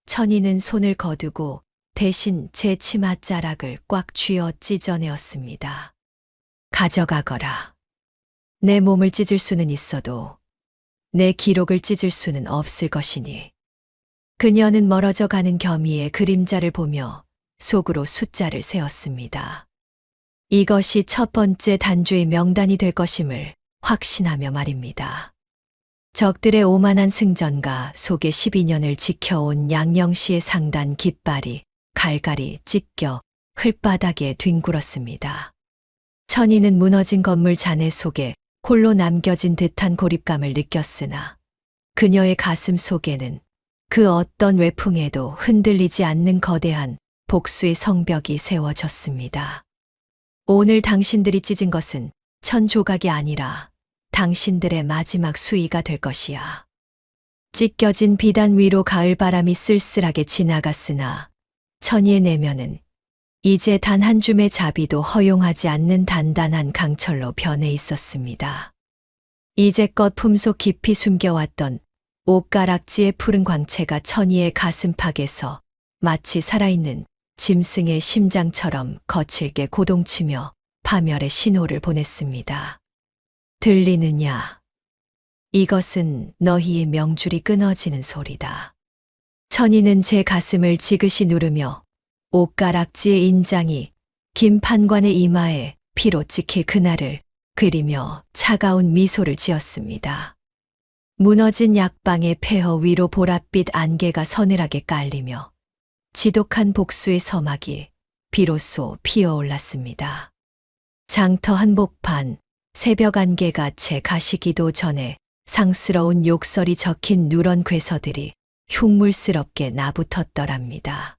천이는 손을 거두고 대신 제 치맛자락을 꽉 쥐어 찢어내었습니다. 가져가거라. 내 몸을 찢을 수는 있어도 내 기록을 찢을 수는 없을 것이니. 그녀는 멀어져 가는 겸이의 그림자를 보며 속으로 숫자를 세었습니다. 이것이 첫 번째 단주의 명단이 될 것임을 확신하며 말입니다. 적들의 오만한 승전가 속에 12년을 지켜온 양령시의 상단 깃발이 갈갈이 찢겨 흙바닥에 뒹굴었습니다. 천이는 무너진 건물 잔해 속에 홀로 남겨진 듯한 고립감을 느꼈으나 그녀의 가슴 속에는 그 어떤 외풍에도 흔들리지 않는 거대한 복수의 성벽이 세워졌습니다. 오늘 당신들이 찢은 것은 천 조각이 아니라 당신들의 마지막 수위가 될 것이야. 찢겨진 비단 위로 가을바람이 쓸쓸하게 지나갔으나 천이의 내면은 이제 단 한 줌의 자비도 허용하지 않는 단단한 강철로 변해 있었습니다. 이제껏 품속 깊이 숨겨왔던 옷가락지의 푸른 광채가 천이의 가슴팍에서 마치 살아있는 짐승의 심장처럼 거칠게 고동치며 파멸의 신호를 보냈습니다. 들리느냐? 이것은 너희의 명줄이 끊어지는 소리다. 천이는 제 가슴을 지그시 누르며 옷가락지의 인장이 김 판관의 이마에 피로 찍힐 그날을 그리며 차가운 미소를 지었습니다. 무너진 약방의 폐허 위로 보랏빛 안개가 서늘하게 깔리며 지독한 복수의 서막이 비로소 피어올랐습니다. 장터 한복판, 새벽 안개가 채 가시기도 전에 상스러운 욕설이 적힌 누런 괴서들이 흉물스럽게 나붙었더랍니다.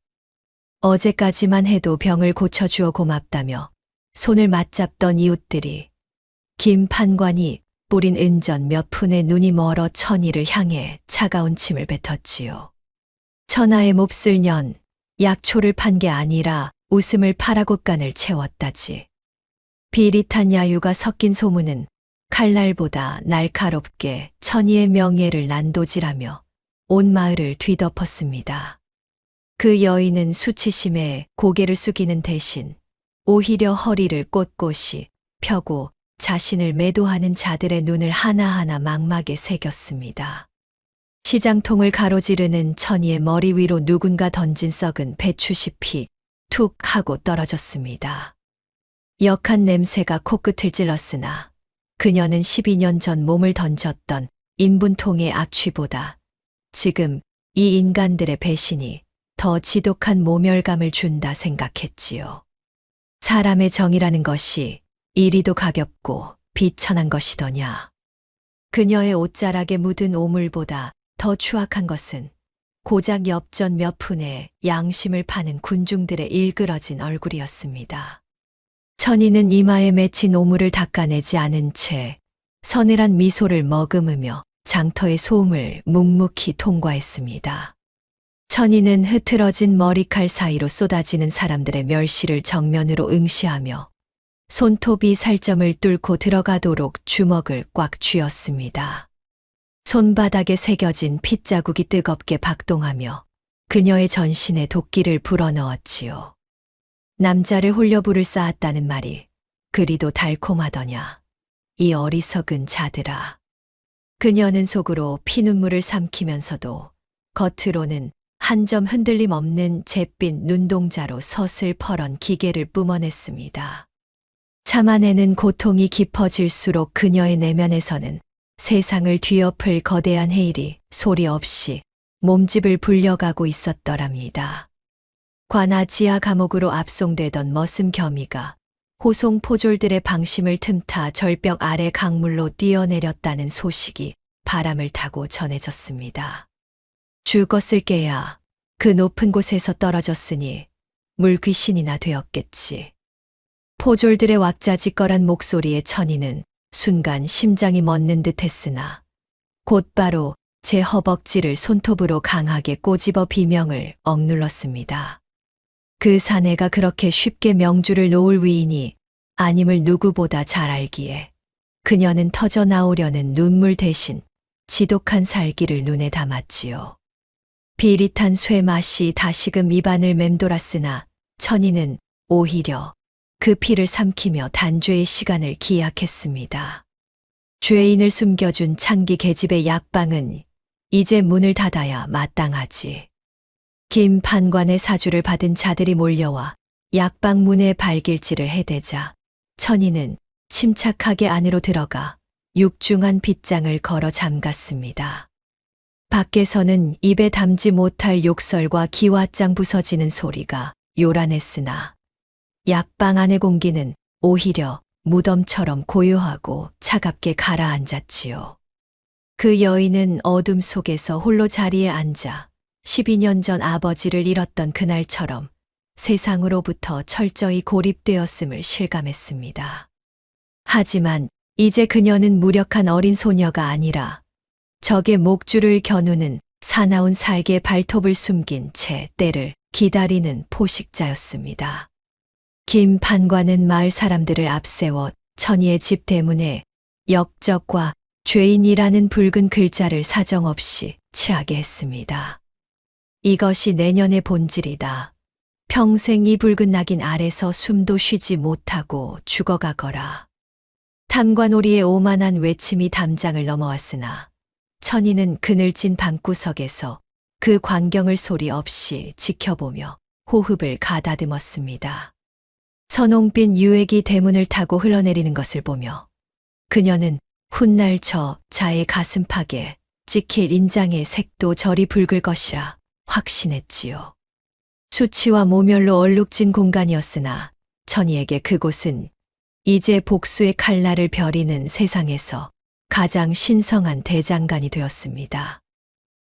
어제까지만 해도 병을 고쳐주어 고맙다며 손을 맞잡던 이웃들이 김 판관이 뿌린 은전 몇 푼에 눈이 멀어 천이를 향해 차가운 침을 뱉었지요. 천하의 몹쓸 년, 약초를 판 게 아니라 웃음을 팔아 곳간을 채웠다지. 비릿한 야유가 섞인 소문은 칼날보다 날카롭게 천이의 명예를 난도질하며 온 마을을 뒤덮었습니다. 그 여인은 수치심에 고개를 숙이는 대신 오히려 허리를 꼿꼿이 펴고 자신을 매도하는 자들의 눈을 하나하나 망막에 새겼습니다. 시장통을 가로지르는 천이의 머리 위로 누군가 던진 썩은 배추잎이 툭 하고 떨어졌습니다. 역한 냄새가 코끝을 찔렀으나 그녀는 12년 전 몸을 던졌던 인분통의 악취보다 지금 이 인간들의 배신이 더 지독한 모멸감을 준다 생각했지요. 사람의 정이라는 것이 이리도 가볍고 비천한 것이더냐. 그녀의 옷자락에 묻은 오물보다 더 추악한 것은 고작 엽전 몇 푼에 양심을 파는 군중들의 일그러진 얼굴이었습니다. 천이는 이마에 맺힌 오물을 닦아내지 않은 채 서늘한 미소를 머금으며 장터의 소음을 묵묵히 통과했습니다. 천이는 흐트러진 머리칼 사이로 쏟아지는 사람들의 멸시를 정면으로 응시하며 손톱이 살점을 뚫고 들어가도록 주먹을 꽉 쥐었습니다. 손바닥에 새겨진 핏자국이 뜨겁게 박동하며 그녀의 전신에 도끼를 불어넣었지요. 남자를 홀려 불을 쌓았다는 말이 그리도 달콤하더냐. 이 어리석은 자들아. 그녀는 속으로 피눈물을 삼키면서도 겉으로는 한 점 흔들림 없는 잿빛 눈동자로 서슬퍼런 기계를 뿜어냈습니다. 참아내는 고통이 깊어질수록 그녀의 내면에서는 세상을 뒤엎을 거대한 해일이 소리 없이 몸집을 불려가고 있었더랍니다. 관아 지하 감옥으로 압송되던 머슴 겸이가 호송 포졸들의 방심을 틈타 절벽 아래 강물로 뛰어내렸다는 소식이 바람을 타고 전해졌습니다. 죽었을 게야 그 높은 곳에서 떨어졌으니 물귀신이나 되었겠지. 포졸들의 왁자지껄한 목소리에 천이는 순간 심장이 멎는 듯 했으나 곧바로 제 허벅지를 손톱으로 강하게 꼬집어 비명을 억눌렀습니다. 그 사내가 그렇게 쉽게 명주를 놓을 위인이 아님을 누구보다 잘 알기에 그녀는 터져 나오려는 눈물 대신 지독한 살기를 눈에 담았지요. 비릿한 쇠 맛이 다시금 입안을 맴돌았으나 천이는 오히려 그 피를 삼키며 단죄의 시간을 기약했습니다. 죄인을 숨겨준 창기 계집의 약방은 이제 문을 닫아야 마땅하지. 김 판관의 사주를 받은 자들이 몰려와 약방 문의 발길질을 해대자 천이는 침착하게 안으로 들어가 육중한 빗장을 걸어 잠갔습니다. 밖에서는 입에 담지 못할 욕설과 기와장 부서지는 소리가 요란했으나 약방 안의 공기는 오히려 무덤처럼 고요하고 차갑게 가라앉았지요. 그 여인은 어둠 속에서 홀로 자리에 앉아 12년 전 아버지를 잃었던 그날처럼 세상으로부터 철저히 고립되었음을 실감했습니다. 하지만 이제 그녀는 무력한 어린 소녀가 아니라 적의 목줄을 겨누는 사나운 살기의 발톱을 숨긴 채 때를 기다리는 포식자였습니다. 김 판관은 마을 사람들을 앞세워 천희의 집 대문에 역적과 죄인이라는 붉은 글자를 사정없이 칠하게 했습니다. 이것이 내년의 본질이다. 평생 이 붉은 낙인 아래서 숨도 쉬지 못하고 죽어가거라. 탐관오리의 오만한 외침이 담장을 넘어왔으나 천희는 그늘진 방구석에서 그 광경을 소리 없이 지켜보며 호흡을 가다듬었습니다. 선홍빛 유액이 대문을 타고 흘러내리는 것을 보며 그녀는 훗날 저 자의 가슴팍에 찍힐 인장의 색도 저리 붉을 것이라 확신했지요. 수치와 모멸로 얼룩진 공간이었으나 천희에게 그곳은 이제 복수의 칼날을 벼리는 세상에서 가장 신성한 대장간이 되었습니다.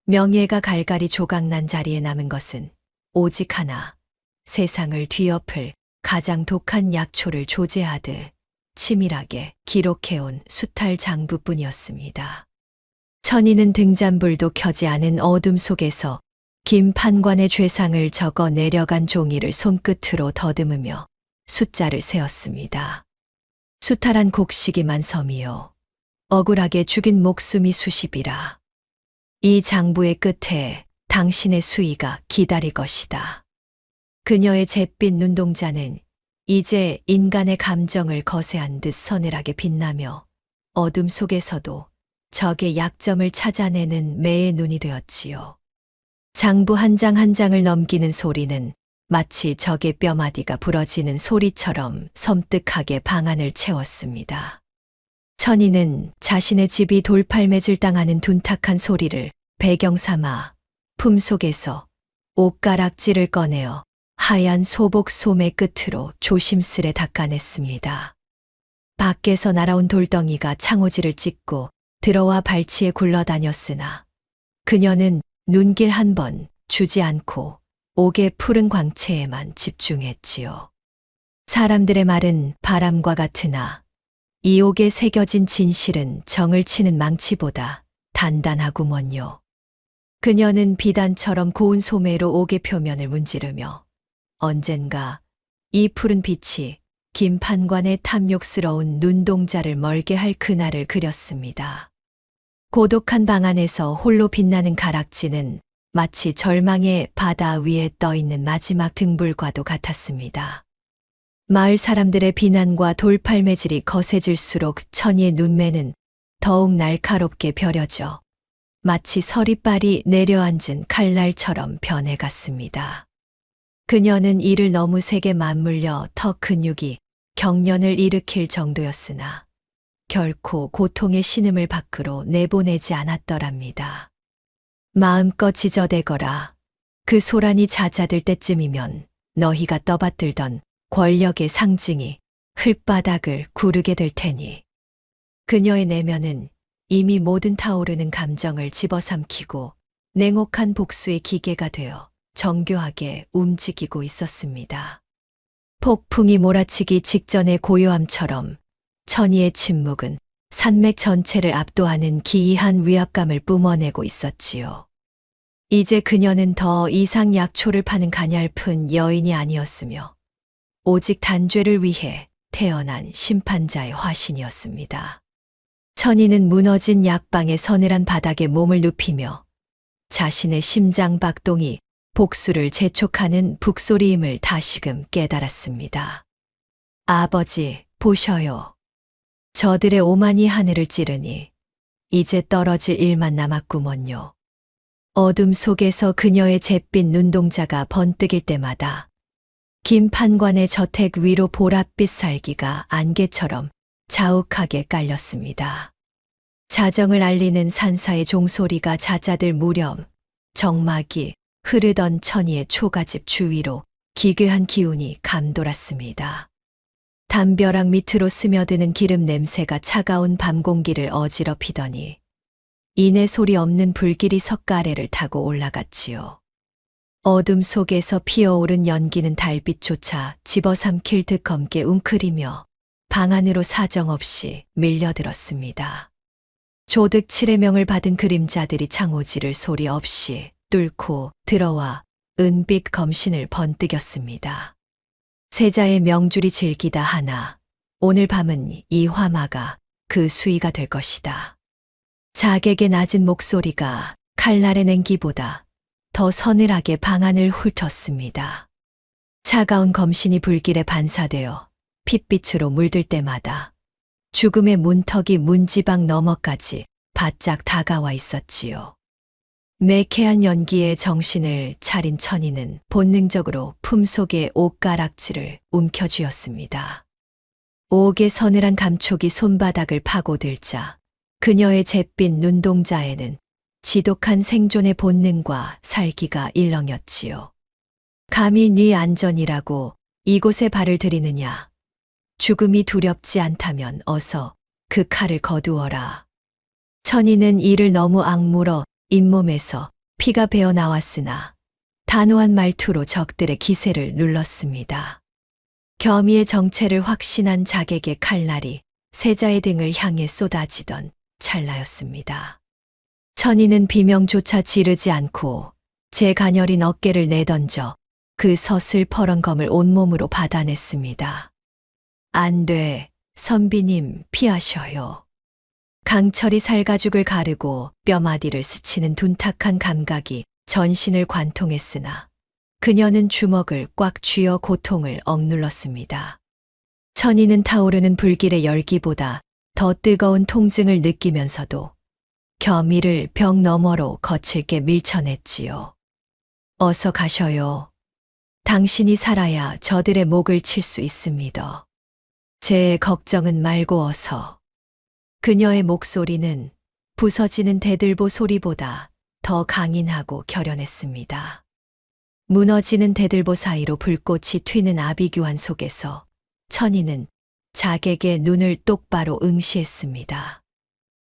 명예가 갈갈이 조각난 자리에 남은 것은 오직 하나, 세상을 뒤엎을 가장 독한 약초를 조제하듯 치밀하게 기록해온 수탈 장부뿐이었습니다. 천희는 등잔불도 켜지 않은 어둠 속에서 김 판관의 죄상을 적어 내려간 종이를 손끝으로 더듬으며 숫자를 세었습니다. 수탈한 곡식이만 섬이요. 억울하게 죽인 목숨이 수십이라. 이 장부의 끝에 당신의 수위가 기다릴 것이다. 그녀의 잿빛 눈동자는 이제 인간의 감정을 거세한 듯 서늘하게 빛나며 어둠 속에서도 적의 약점을 찾아내는 매의 눈이 되었지요. 장부 한 장 한 장을 넘기는 소리는 마치 적의 뼈마디가 부러지는 소리처럼 섬뜩하게 방안을 채웠습니다. 천희는 자신의 집이 돌팔매질 당하는 둔탁한 소리를 배경 삼아 품속에서 옷가락질을 꺼내어 하얀 소복 소매 끝으로 조심스레 닦아냈습니다. 밖에서 날아온 돌덩이가 창호지를 찍고 들어와 발치에 굴러다녔으나 그녀는 눈길 한 번 주지 않고 옥의 푸른 광채에만 집중했지요. 사람들의 말은 바람과 같으나 이 옥에 새겨진 진실은 정을 치는 망치보다 단단하구먼요. 그녀는 비단처럼 고운 소매로 옥의 표면을 문지르며 언젠가 이 푸른 빛이 김 판관의 탐욕스러운 눈동자를 멀게 할 그날을 그렸습니다. 고독한 방 안에서 홀로 빛나는 가락지는 마치 절망의 바다 위에 떠있는 마지막 등불과도 같았습니다. 마을 사람들의 비난과 돌팔매질이 거세질수록 천희의 눈매는 더욱 날카롭게 벼려져 마치 서리빨이 내려앉은 칼날처럼 변해갔습니다. 그녀는 이를 너무 세게 맞물려 턱 근육이 경련을 일으킬 정도였으나 결코 고통의 신음을 밖으로 내보내지 않았더랍니다. 마음껏 지저대거라. 그 소란이 잦아들 때쯤이면 너희가 떠받들던 권력의 상징이 흙바닥을 구르게 될 테니. 그녀의 내면은 이미 모든 타오르는 감정을 집어삼키고 냉혹한 복수의 기계가 되어 정교하게 움직이고 있었습니다. 폭풍이 몰아치기 직전의 고요함처럼 천희의 침묵은 산맥 전체를 압도하는 기이한 위압감을 뿜어내고 있었지요. 이제 그녀는 더 이상 약초를 파는 가냘픈 여인이 아니었으며 오직 단죄를 위해 태어난 심판자의 화신이었습니다. 천희는 무너진 약방의 서늘한 바닥에 몸을 눕히며 자신의 심장 박동이 복수를 재촉하는 북소리임을 다시금 깨달았습니다. 아버지, 보셔요. 저들의 오만이 하늘을 찌르니 이제 떨어질 일만 남았구먼요. 어둠 속에서 그녀의 잿빛 눈동자가 번뜩일 때마다 김 판관의 저택 위로 보랏빛 살기가 안개처럼 자욱하게 깔렸습니다. 자정을 알리는 산사의 종소리가 잦아들 무렵 정막이 흐르던 천희의 초가집 주위로 기괴한 기운이 감돌았습니다. 담벼락 밑으로 스며드는 기름 냄새가 차가운 밤 공기를 어지럽히더니 이내 소리 없는 불길이 석가래를 타고 올라갔지요. 어둠 속에서 피어오른 연기는 달빛조차 집어삼킬 듯 검게 웅크리며 방 안으로 사정없이 밀려들었습니다. 조득 7의 명을 받은 그림자들이 창호지를 소리 없이 뚫고 들어와 은빛 검신을 번뜩였습니다. 세자의 명줄이 질기다 하나 오늘 밤은 이 화마가 그 수위가 될 것이다. 자객의 낮은 목소리가 칼날의 냉기보다 더 서늘하게 방 안을 훑었습니다. 차가운 검신이 불길에 반사되어 핏빛으로 물들 때마다 죽음의 문턱이 문지방 너머까지 바짝 다가와 있었지요. 매캐한 연기에 정신을 차린 천이는 본능적으로 품속의 옷가락지를 움켜쥐었습니다. 옥의 서늘한 감촉이 손바닥을 파고들자 그녀의 잿빛 눈동자에는 지독한 생존의 본능과 살기가 일렁였지요. 감히 네 안전이라고 이곳에 발을 들이느냐. 죽음이 두렵지 않다면 어서 그 칼을 거두어라. 천이는 이를 너무 악물어 잇몸에서 피가 배어 나왔으나 단호한 말투로 적들의 기세를 눌렀습니다. 겸이의 정체를 확신한 자객의 칼날이 세자의 등을 향해 쏟아지던 찰나였습니다. 천이는 비명조차 지르지 않고 제 가녀린 어깨를 내던져 그 서슬퍼런 검을 온몸으로 받아냈습니다. 안 돼, 선비님 피하셔요. 강철이 살가죽을 가르고 뼈마디를 스치는 둔탁한 감각이 전신을 관통했으나 그녀는 주먹을 꽉 쥐어 고통을 억눌렀습니다. 천이는 타오르는 불길의 열기보다 더 뜨거운 통증을 느끼면서도 겸이를 벽 너머로 거칠게 밀쳐냈지요. 어서 가셔요. 당신이 살아야 저들의 목을 칠 수 있습니다. 제 걱정은 말고 어서. 그녀의 목소리는 부서지는 대들보 소리보다 더 강인하고 결연했습니다. 무너지는 대들보 사이로 불꽃이 튀는 아비규환 속에서 천이는 자객의 눈을 똑바로 응시했습니다.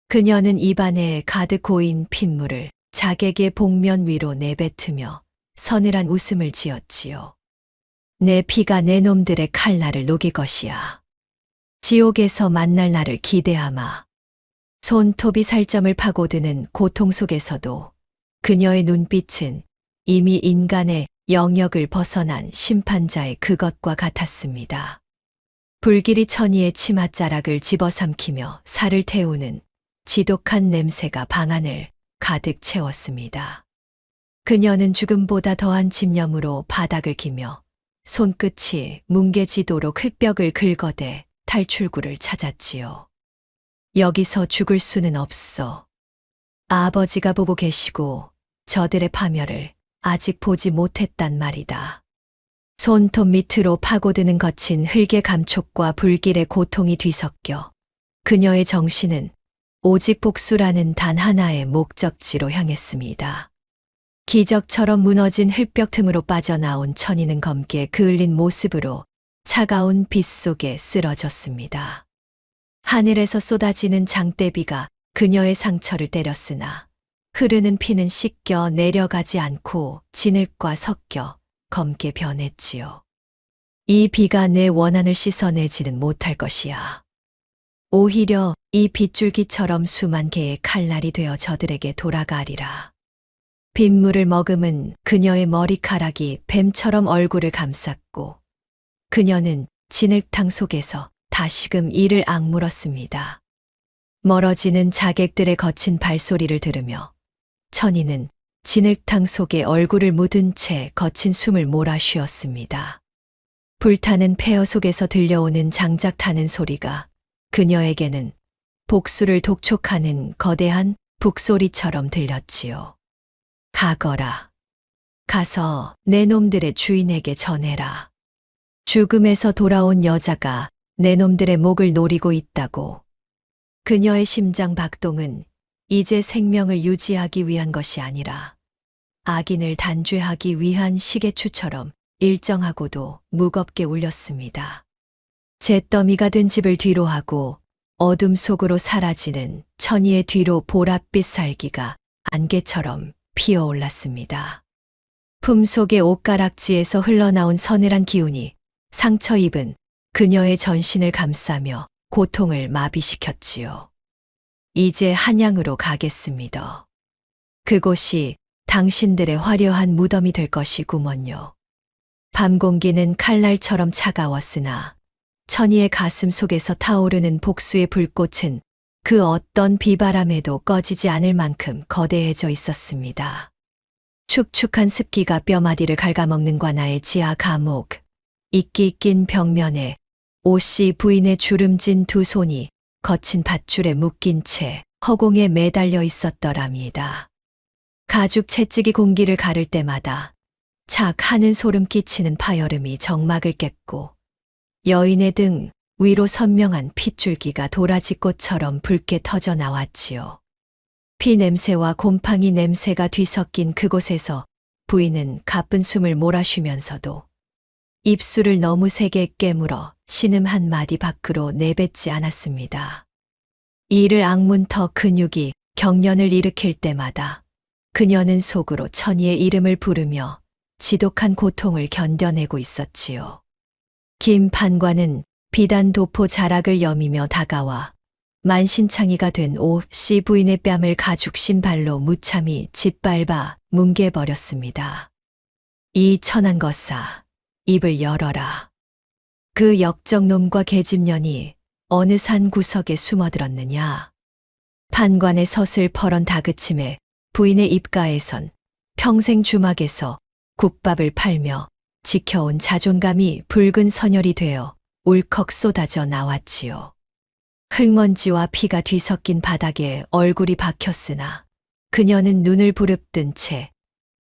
그녀는 입안에 가득 고인 핏물을 자객의 복면 위로 내뱉으며 서늘한 웃음을 지었지요. 내 피가 내 놈들의 칼날을 녹일 것이야. 지옥에서 만날 날을 기대하마. 손톱이 살점을 파고드는 고통 속에서도 그녀의 눈빛은 이미 인간의 영역을 벗어난 심판자의 그것과 같았습니다. 불길이 천이의 치맛자락을 집어삼키며 살을 태우는 지독한 냄새가 방 안을 가득 채웠습니다. 그녀는 죽음보다 더한 집념으로 바닥을 기며 손끝이 뭉개지도록 흙벽을 긁어대 탈출구를 찾았지요. 여기서 죽을 수는 없어. 아버지가 보고 계시고 저들의 파멸을 아직 보지 못했단 말이다. 손톱 밑으로 파고드는 거친 흙의 감촉과 불길의 고통이 뒤섞여 그녀의 정신은 오직 복수라는 단 하나의 목적지로 향했습니다. 기적처럼 무너진 흙벽 틈으로 빠져나온 천이는 검게 그을린 모습으로 차가운 빛 속에 쓰러졌습니다. 하늘에서 쏟아지는 장대비가 그녀의 상처를 때렸으나 흐르는 피는 씻겨 내려가지 않고 진흙과 섞여 검게 변했지요. 이 비가 내 원한을 씻어내지는 못할 것이야. 오히려 이 빗줄기처럼 수만 개의 칼날이 되어 저들에게 돌아가리라. 빗물을 머금은 그녀의 머리카락이 뱀처럼 얼굴을 감쌌고 그녀는 진흙탕 속에서 다시금 이를 악물었습니다. 멀어지는 자객들의 거친 발소리를 들으며 천이는 진흙탕 속에 얼굴을 묻은 채 거친 숨을 몰아쉬었습니다. 불타는 폐허 속에서 들려오는 장작 타는 소리가 그녀에게는 복수를 독촉하는 거대한 북소리처럼 들렸지요. 가거라. 가서 내 놈들의 주인에게 전해라. 죽음에서 돌아온 여자가 내 놈들의 목을 노리고 있다고. 그녀의 심장 박동은 이제 생명을 유지하기 위한 것이 아니라 악인을 단죄하기 위한 시계추처럼 일정하고도 무겁게 울렸습니다. 잿더미가 된 집을 뒤로하고 어둠 속으로 사라지는 천이의 뒤로 보랏빛 살기가 안개처럼 피어올랐습니다. 품속의 옷가락지에서 흘러나온 서늘한 기운이 상처 입은 그녀의 전신을 감싸며 고통을 마비시켰지요. 이제 한양으로 가겠습니다. 그곳이 당신들의 화려한 무덤이 될 것이구먼요. 밤 공기는 칼날처럼 차가웠으나 천희의 가슴 속에서 타오르는 복수의 불꽃은 그 어떤 비바람에도 꺼지지 않을 만큼 거대해져 있었습니다. 축축한 습기가 뼈마디를 갉아먹는 관아의 지하 감옥, 이끼 낀 벽면에 오씨 부인의 주름진 두 손이 거친 밧줄에 묶인 채 허공에 매달려 있었더랍니다. 가죽 채찍이 공기를 가를 때마다 착 하는 소름 끼치는 파열음이 정막을 깼고 여인의 등 위로 선명한 핏줄기가 도라지꽃처럼 붉게 터져 나왔지요. 피 냄새와 곰팡이 냄새가 뒤섞인 그곳에서 부인은 가쁜 숨을 몰아쉬면서도 입술을 너무 세게 깨물어 신음 한 마디 밖으로 내뱉지 않았습니다. 이를 악문터 근육이 경련을 일으킬 때마다 그녀는 속으로 천희의 이름을 부르며 지독한 고통을 견뎌내고 있었지요. 김 판관은 비단 도포 자락을 여미며 다가와 만신창이가 된 오씨 부인의 뺨을 가죽 신발로 무참히 짓밟아 뭉개버렸습니다. 이 천한 것사, 입을 열어라. 그 역적놈과 계집년이 어느 산 구석에 숨어들었느냐. 판관의 서슬퍼런 다그침에 부인의 입가에선 평생 주막에서 국밥을 팔며 지켜온 자존감이 붉은 선혈이 되어 울컥 쏟아져 나왔지요. 흙먼지와 피가 뒤섞인 바닥에 얼굴이 박혔으나 그녀는 눈을 부릅뜬 채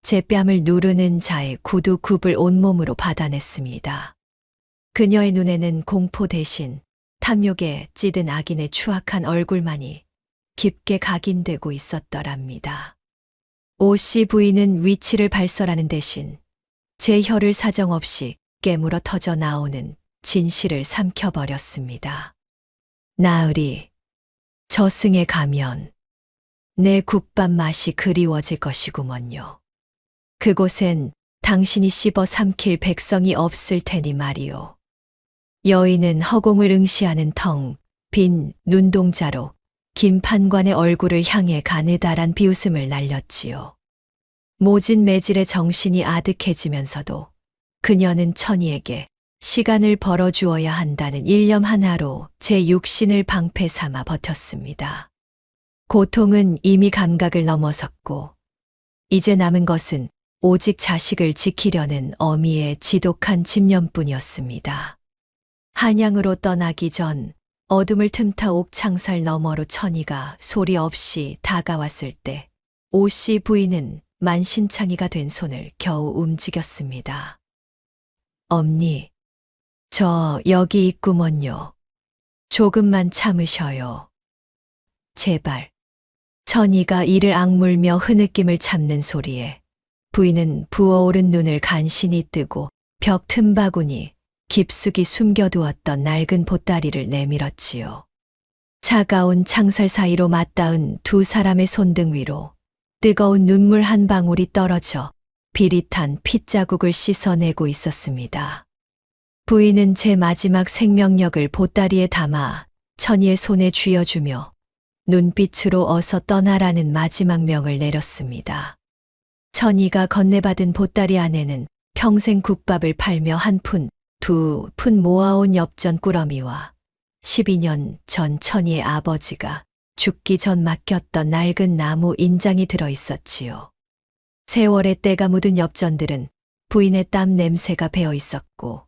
제 뺨을 누르는 자의 구두 굽을 온몸으로 받아냈습니다. 그녀의 눈에는 공포 대신 탐욕에 찌든 악인의 추악한 얼굴만이 깊게 각인되고 있었더랍니다. 오씨 부인은 위치를 발설하는 대신 제 혀를 사정없이 깨물어 터져 나오는 진실을 삼켜버렸습니다. 나으리, 저승에 가면 내 국밥 맛이 그리워질 것이구먼요. 그곳엔 당신이 씹어 삼킬 백성이 없을 테니 말이오. 여인은 허공을 응시하는 텅 빈 눈동자로 김 판관의 얼굴을 향해 가느다란 비웃음을 날렸지요. 모진 매질의 정신이 아득해지면서도 그녀는 천희에게 시간을 벌어주어야 한다는 일념 하나로 제 육신을 방패 삼아 버텼습니다. 고통은 이미 감각을 넘어섰고 이제 남은 것은 오직 자식을 지키려는 어미의 지독한 집념뿐이었습니다. 한양으로 떠나기 전 어둠을 틈타 옥창살 너머로 천희가 소리 없이 다가왔을 때 오씨 부인은 만신창이가 된 손을 겨우 움직였습니다. 엄니, 저 여기 있구먼요. 조금만 참으셔요. 제발. 천희가 이를 악물며 흐느낌을 참는 소리에 부인은 부어오른 눈을 간신히 뜨고 벽 틈바구니 깊숙이 숨겨두었던 낡은 보따리를 내밀었지요. 차가운 창살 사이로 맞닿은 두 사람의 손등 위로 뜨거운 눈물 한 방울이 떨어져 비릿한 핏자국을 씻어내고 있었습니다. 부인은 제 마지막 생명력을 보따리에 담아 천희의 손에 쥐어주며 눈빛으로 어서 떠나라는 마지막 명을 내렸습니다. 천희가 건네받은 보따리 안에는 평생 국밥을 팔며 한 푼, 두 푼 모아온 엽전 꾸러미와 12년 전 천희의 아버지가 죽기 전 맡겼던 낡은 나무 인장이 들어 있었지요. 세월의 때가 묻은 엽전들은 부인의 땀 냄새가 배어 있었고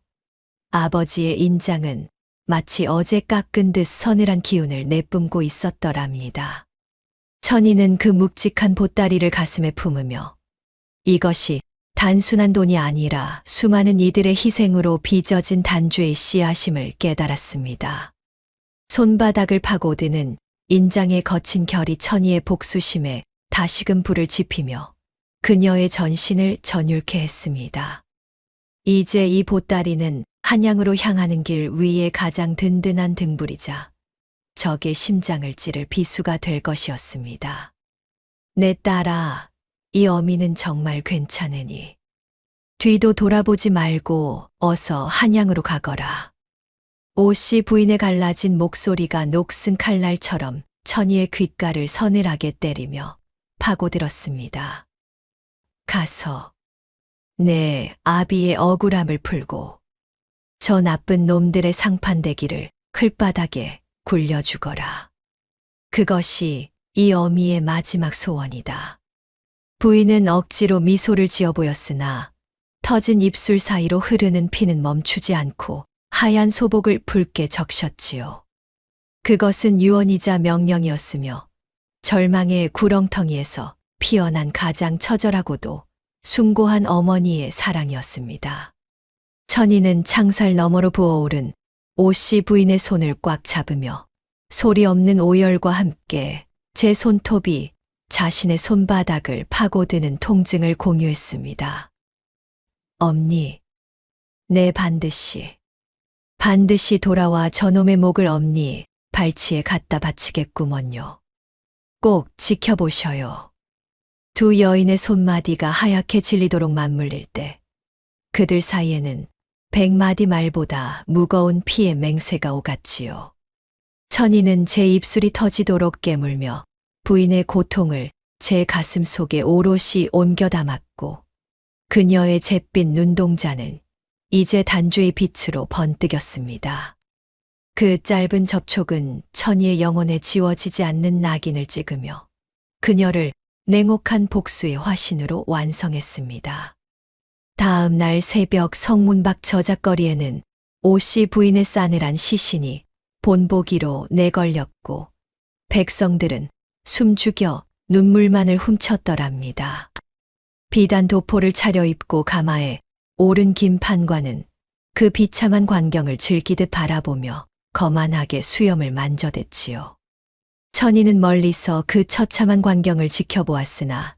아버지의 인장은 마치 어제 깎은 듯 서늘한 기운을 내뿜고 있었더랍니다. 천희는 그 묵직한 보따리를 가슴에 품으며 이것이 단순한 돈이 아니라 수많은 이들의 희생으로 빚어진 단죄의 씨앗임을 깨달았습니다. 손바닥을 파고드는 인장의 거친 결이 천희의 복수심에 다시금 불을 지피며 그녀의 전신을 전율케 했습니다. 이제 이 보따리는 한양으로 향하는 길 위에 가장 든든한 등불이자 적의 심장을 찌를 비수가 될 것이었습니다. 내 딸아, 이 어미는 정말 괜찮으니 뒤도 돌아보지 말고 어서 한양으로 가거라. 오씨 부인의 갈라진 목소리가 녹슨 칼날처럼 천희의 귓가를 서늘하게 때리며 파고들었습니다. 가서 내 아비의 억울함을 풀고 저 나쁜 놈들의 상판대기를 클바닥에 굴려주거라. 그것이 이 어미의 마지막 소원이다. 부인은 억지로 미소를 지어 보였으나 터진 입술 사이로 흐르는 피는 멈추지 않고 하얀 소복을 붉게 적셨지요. 그것은 유언이자 명령이었으며 절망의 구렁텅이에서 피어난 가장 처절하고도 숭고한 어머니의 사랑이었습니다. 천희는 창살 너머로 부어오른 오씨 부인의 손을 꽉 잡으며 소리 없는 오열과 함께 제 손톱이 자신의 손바닥을 파고드는 통증을 공유했습니다. 엄니, 내 반드시 돌아와 저놈의 목을 엄니 발치에 갖다 바치겠구먼요. 꼭 지켜보셔요. 두 여인의 손마디가 하얗게 질리도록 맞물릴 때 그들 사이에는 100마디 말보다 무거운 피의 맹세가 오갔지요. 천희는 제 입술이 터지도록 깨물며 부인의 고통을 제 가슴 속에 오롯이 옮겨 담았고 그녀의 잿빛 눈동자는 이제 단주의 빛으로 번뜩였습니다. 그 짧은 접촉은 천희의 영혼에 지워지지 않는 낙인을 찍으며 그녀를 냉혹한 복수의 화신으로 완성했습니다. 다음 날 새벽 성문 밖 저작거리에는 오씨 부인의 싸늘한 시신이 본보기로 내걸렸고 백성들은 숨죽여 눈물만을 훔쳤더랍니다. 비단 도포를 차려입고 가마에 오른 김 판관은 그 비참한 광경을 즐기듯 바라보며 거만하게 수염을 만져댔지요. 천희는 멀리서 그 처참한 광경을 지켜보았으나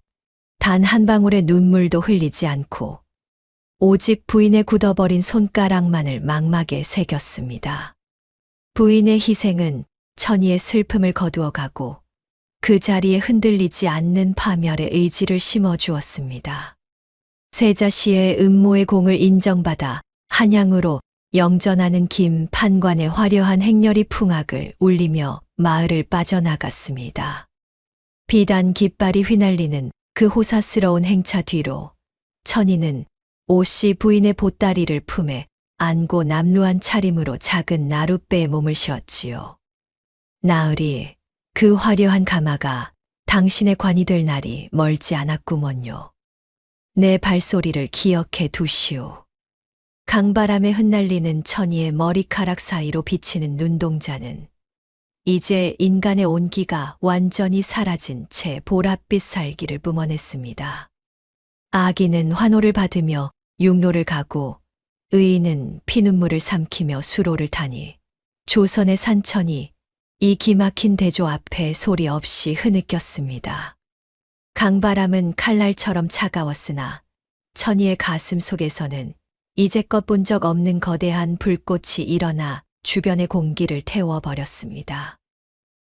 단 한 방울의 눈물도 흘리지 않고 오직 부인의 굳어버린 손가락만을 망막에 새겼습니다. 부인의 희생은 천희의 슬픔을 거두어가고 그 자리에 흔들리지 않는 파멸의 의지를 심어주었습니다. 세자씨의 음모의 공을 인정받아 한양으로 영전하는 김 판관의 화려한 행렬이 풍악을 울리며 마을을 빠져나갔습니다. 비단 깃발이 휘날리는 그 호사스러운 행차 뒤로 천희는 오씨 부인의 보따리를 품에 안고 남루한 차림으로 작은 나룻배에 몸을 실었지요. 나으리, 그 화려한 가마가 당신의 관이 될 날이 멀지 않았구먼요. 내 발소리를 기억해 두시오. 강바람에 흩날리는 천희의 머리카락 사이로 비치는 눈동자는 이제 인간의 온기가 완전히 사라진 채 보랏빛 살기를 뿜어냈습니다. 아기는 환호를 받으며 육로를 가고 의인은 피눈물을 삼키며 수로를 타니 조선의 산천이 이 기막힌 대조 앞에 소리 없이 흐느꼈습니다. 강바람은 칼날처럼 차가웠으나 천희의 가슴 속에서는 이제껏 본 적 없는 거대한 불꽃이 일어나 주변의 공기를 태워버렸습니다.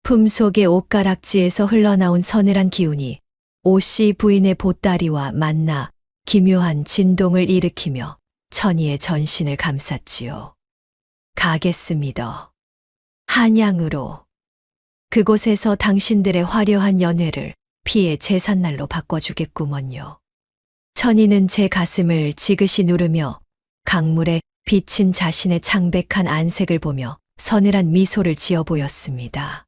품속의 옷가락지에서 흘러나온 서늘한 기운이 오씨 부인의 보따리와 만나 기묘한 진동을 일으키며 천희의 전신을 감쌌지요. 가겠습니다. 한양으로. 그곳에서 당신들의 화려한 연회를 피의 제삿날로 바꿔주겠구먼요. 천희는 제 가슴을 지그시 누르며 강물에 비친 자신의 창백한 안색을 보며 서늘한 미소를 지어 보였습니다.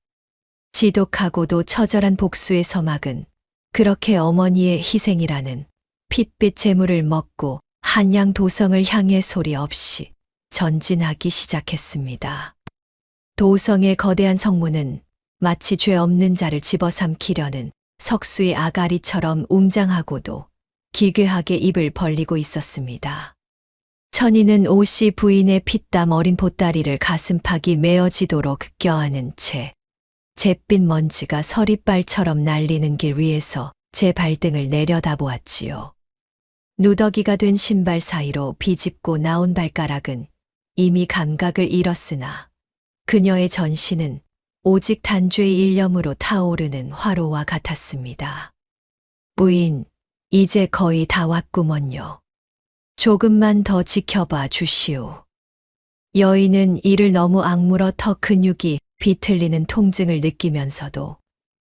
지독하고도 처절한 복수의 서막은 그렇게 어머니의 희생이라는 핏빛 재물을 먹고 한양 도성을 향해 소리 없이 전진하기 시작했습니다. 도성의 거대한 성문은 마치 죄 없는 자를 집어삼키려는 석수의 아가리처럼 웅장하고도 기괴하게 입을 벌리고 있었습니다. 천희는 오씨 부인의 피땀 어린 보따리를 가슴팍이 메어지도록 껴안은 채 잿빛 먼지가 서리빨처럼 날리는 길 위에서 제 발등을 내려다보았지요. 누더기가 된 신발 사이로 비집고 나온 발가락은 이미 감각을 잃었으나 그녀의 전신은 오직 단주의 일념으로 타오르는 화로와 같았습니다. 부인, 이제 거의 다 왔구먼요. 조금만 더 지켜봐 주시오. 여인은 이를 너무 악물어 턱 근육이 비틀리는 통증을 느끼면서도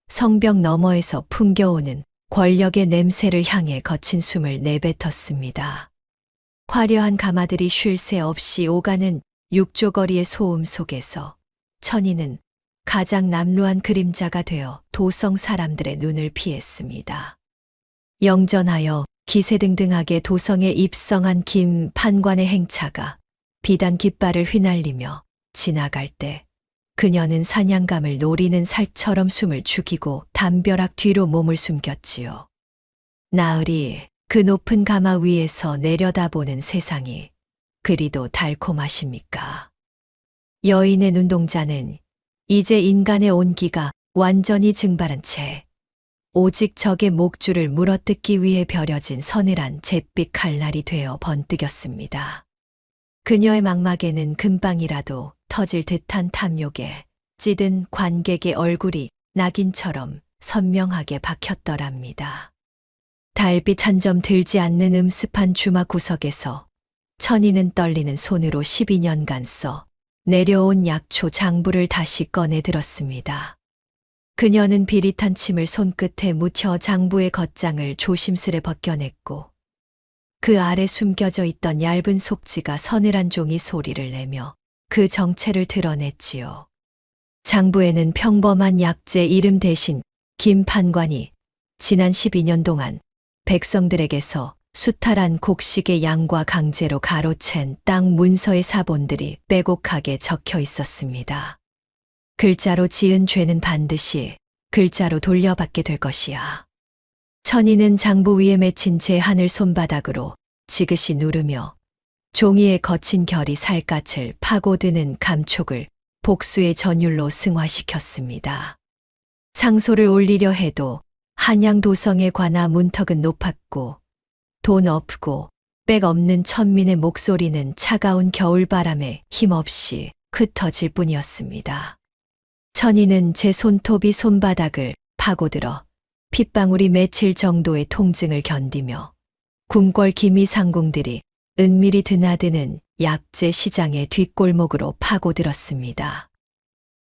성벽 너머에서 풍겨오는 권력의 냄새를 향해 거친 숨을 내뱉었습니다. 화려한 가마들이 쉴 새 없이 오가는 육조거리의 소음 속에서 천이는 가장 남루한 그림자가 되어 도성 사람들의 눈을 피했습니다. 영전하여 기세등등하게 도성에 입성한 김 판관의 행차가 비단 깃발을 휘날리며 지나갈 때 그녀는 사냥감을 노리는 살처럼 숨을 죽이고 담벼락 뒤로 몸을 숨겼지요. 나으리 그 높은 가마 위에서 내려다보는 세상이 그리도 달콤하십니까? 여인의 눈동자는 이제 인간의 온기가 완전히 증발한 채 오직 적의 목줄을 물어뜯기 위해 벼려진 서늘한 잿빛 칼날이 되어 번뜩였습니다. 그녀의 망막에는 금방이라도 터질 듯한 탐욕에 찌든 관객의 얼굴이 낙인처럼 선명하게 박혔더랍니다. 달빛 한 점 들지 않는 음습한 주막 구석에서 천이는 떨리는 손으로 12년간 써 내려온 약초 장부를 다시 꺼내 들었습니다. 그녀는 비릿한 침을 손끝에 묻혀 장부의 겉장을 조심스레 벗겨냈고 그 아래 숨겨져 있던 얇은 속지가 서늘한 종이 소리를 내며 그 정체를 드러냈지요. 장부에는 평범한 약재 이름 대신 김 판관이 지난 12년 동안 백성들에게서 수탈한 곡식의 양과 강제로 가로챈 땅 문서의 사본들이 빼곡하게 적혀 있었습니다. 글자로 지은 죄는 반드시 글자로 돌려받게 될 것이야. 천이는 장부 위에 맺힌 제 하늘 손바닥으로 지그시 누르며 종이의 거친 결이 살갗을 파고드는 감촉을 복수의 전율로 승화시켰습니다. 상소를 올리려 해도 한양 도성의 관아 문턱은 높았고 돈 없고 백 없는 천민의 목소리는 차가운 겨울바람에 힘없이 흩어질 뿐이었습니다. 천이는 제 손톱이 손바닥을 파고들어 핏방울이 맺힐 정도의 통증을 견디며 궁궐 기미 상궁들이 은밀히 드나드는 약재 시장의 뒷골목으로 파고들었습니다.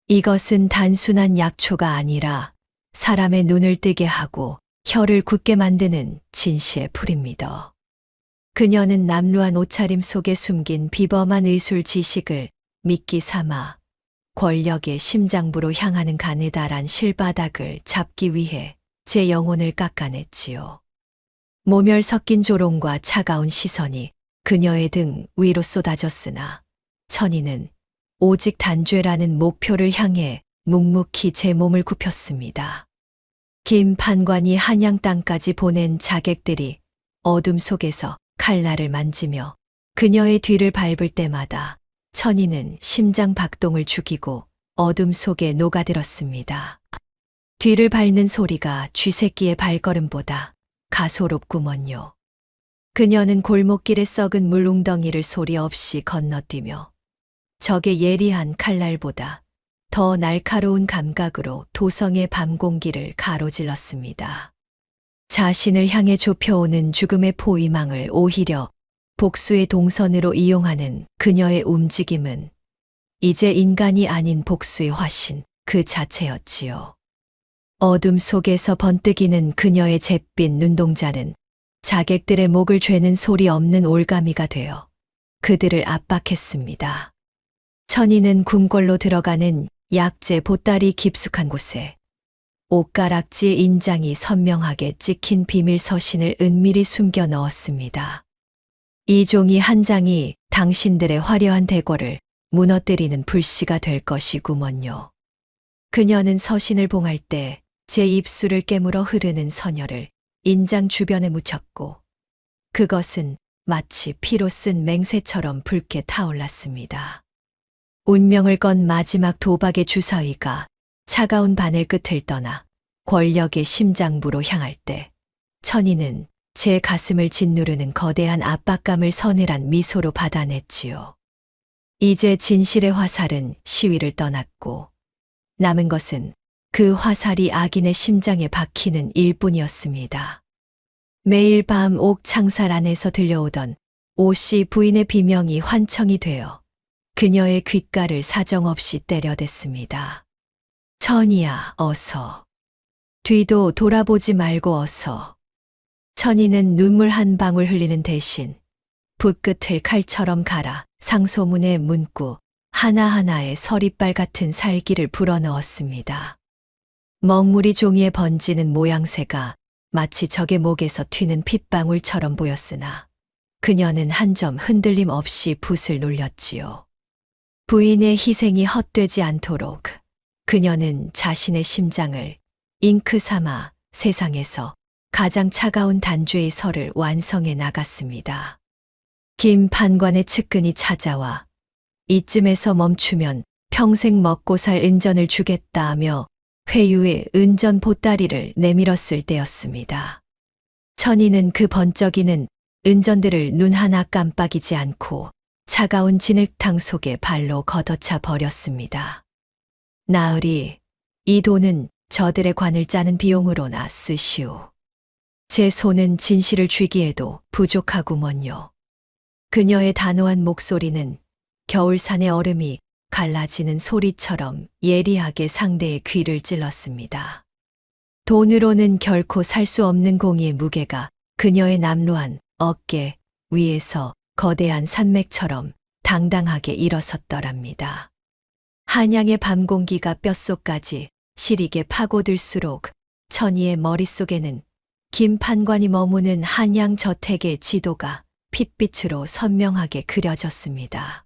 이것은 단순한 약초가 아니라 사람의 눈을 뜨게 하고 혀를 굳게 만드는 진시의 풀입니다. 그녀는 남루한 옷차림 속에 숨긴 비범한 의술 지식을 미끼 삼아 권력의 심장부로 향하는 가느다란 실바닥을 잡기 위해 제 영혼을 깎아냈지요. 모멸 섞인 조롱과 차가운 시선이 그녀의 등 위로 쏟아졌으나 천이는 오직 단죄라는 목표를 향해 묵묵히 제 몸을 굽혔습니다. 김 판관이 한양 땅까지 보낸 자객들이 어둠 속에서 칼날을 만지며 그녀의 뒤를 밟을 때마다 천이는 심장 박동을 죽이고 어둠 속에 녹아들었습니다. 뒤를 밟는 소리가 쥐새끼의 발걸음보다 가소롭구먼요. 그녀는 골목길에 썩은 물 웅덩이를 소리 없이 건너뛰며 적의 예리한 칼날보다 더 날카로운 감각으로 도성의 밤 공기를 가로질렀습니다. 자신을 향해 좁혀오는 죽음의 포위망을 오히려 복수의 동선으로 이용하는 그녀의 움직임은 이제 인간이 아닌 복수의 화신 그 자체였지요. 어둠 속에서 번뜩이는 그녀의 잿빛 눈동자는 자객들의 목을 죄는 소리 없는 올가미가 되어 그들을 압박했습니다. 천이는 궁궐로 들어가는 약재 보따리 깊숙한 곳에 옷가락지의 인장이 선명하게 찍힌 비밀 서신을 은밀히 숨겨 넣었습니다. 이 종이 한 장이 당신들의 화려한 대궐을 무너뜨리는 불씨가 될 것이구먼요. 그녀는 서신을 봉할 때 제 입술을 깨물어 흐르는 선혈을 인장 주변에 묻혔고 그것은 마치 피로 쓴 맹세처럼 붉게 타올랐습니다. 운명을 건 마지막 도박의 주사위가 차가운 바늘 끝을 떠나 권력의 심장부로 향할 때 천이는 제 가슴을 짓누르는 거대한 압박감을 서늘한 미소로 받아냈지요. 이제 진실의 화살은 시위를 떠났고 남은 것은 그 화살이 악인의 심장에 박히는 일뿐이었습니다. 매일 밤 옥 창살 안에서 들려오던 오씨 부인의 비명이 환청이 되어 그녀의 귓가를 사정없이 때려댔습니다. 천이야, 어서. 뒤도 돌아보지 말고 어서. 천이는 눈물 한 방울 흘리는 대신 붓끝을 칼처럼 갈아 상소문의 문구 하나하나에 서리빨 같은 살기를 불어넣었습니다. 먹물이 종이에 번지는 모양새가 마치 적의 목에서 튀는 핏방울처럼 보였으나 그녀는 한 점 흔들림 없이 붓을 눌렸지요. 부인의 희생이 헛되지 않도록 그녀는 자신의 심장을 잉크 삼아 세상에서 가장 차가운 단죄의 설을 완성해 나갔습니다. 김 판관의 측근이 찾아와 이쯤에서 멈추면 평생 먹고 살 은전을 주겠다 하며 회유의 은전 보따리를 내밀었을 때였습니다. 천이는 그 번쩍이는 은전들을 눈 하나 깜빡이지 않고 차가운 진흙탕 속에 발로 걷어차 버렸습니다. 나으리, 이 돈은 저들의 관을 짜는 비용으로나 쓰시오. 제 손은 진실을 쥐기에도 부족하구먼요. 그녀의 단호한 목소리는 겨울산의 얼음이 갈라지는 소리처럼 예리하게 상대의 귀를 찔렀습니다. 돈으로는 결코 살 수 없는 공의의 무게가 그녀의 남루한 어깨 위에서 거대한 산맥처럼 당당하게 일어섰더랍니다. 한양의 밤 공기가 뼛속까지 시리게 파고들수록 천이의 머릿속에는 김 판관이 머무는 한양 저택의 지도가 핏빛으로 선명하게 그려졌습니다.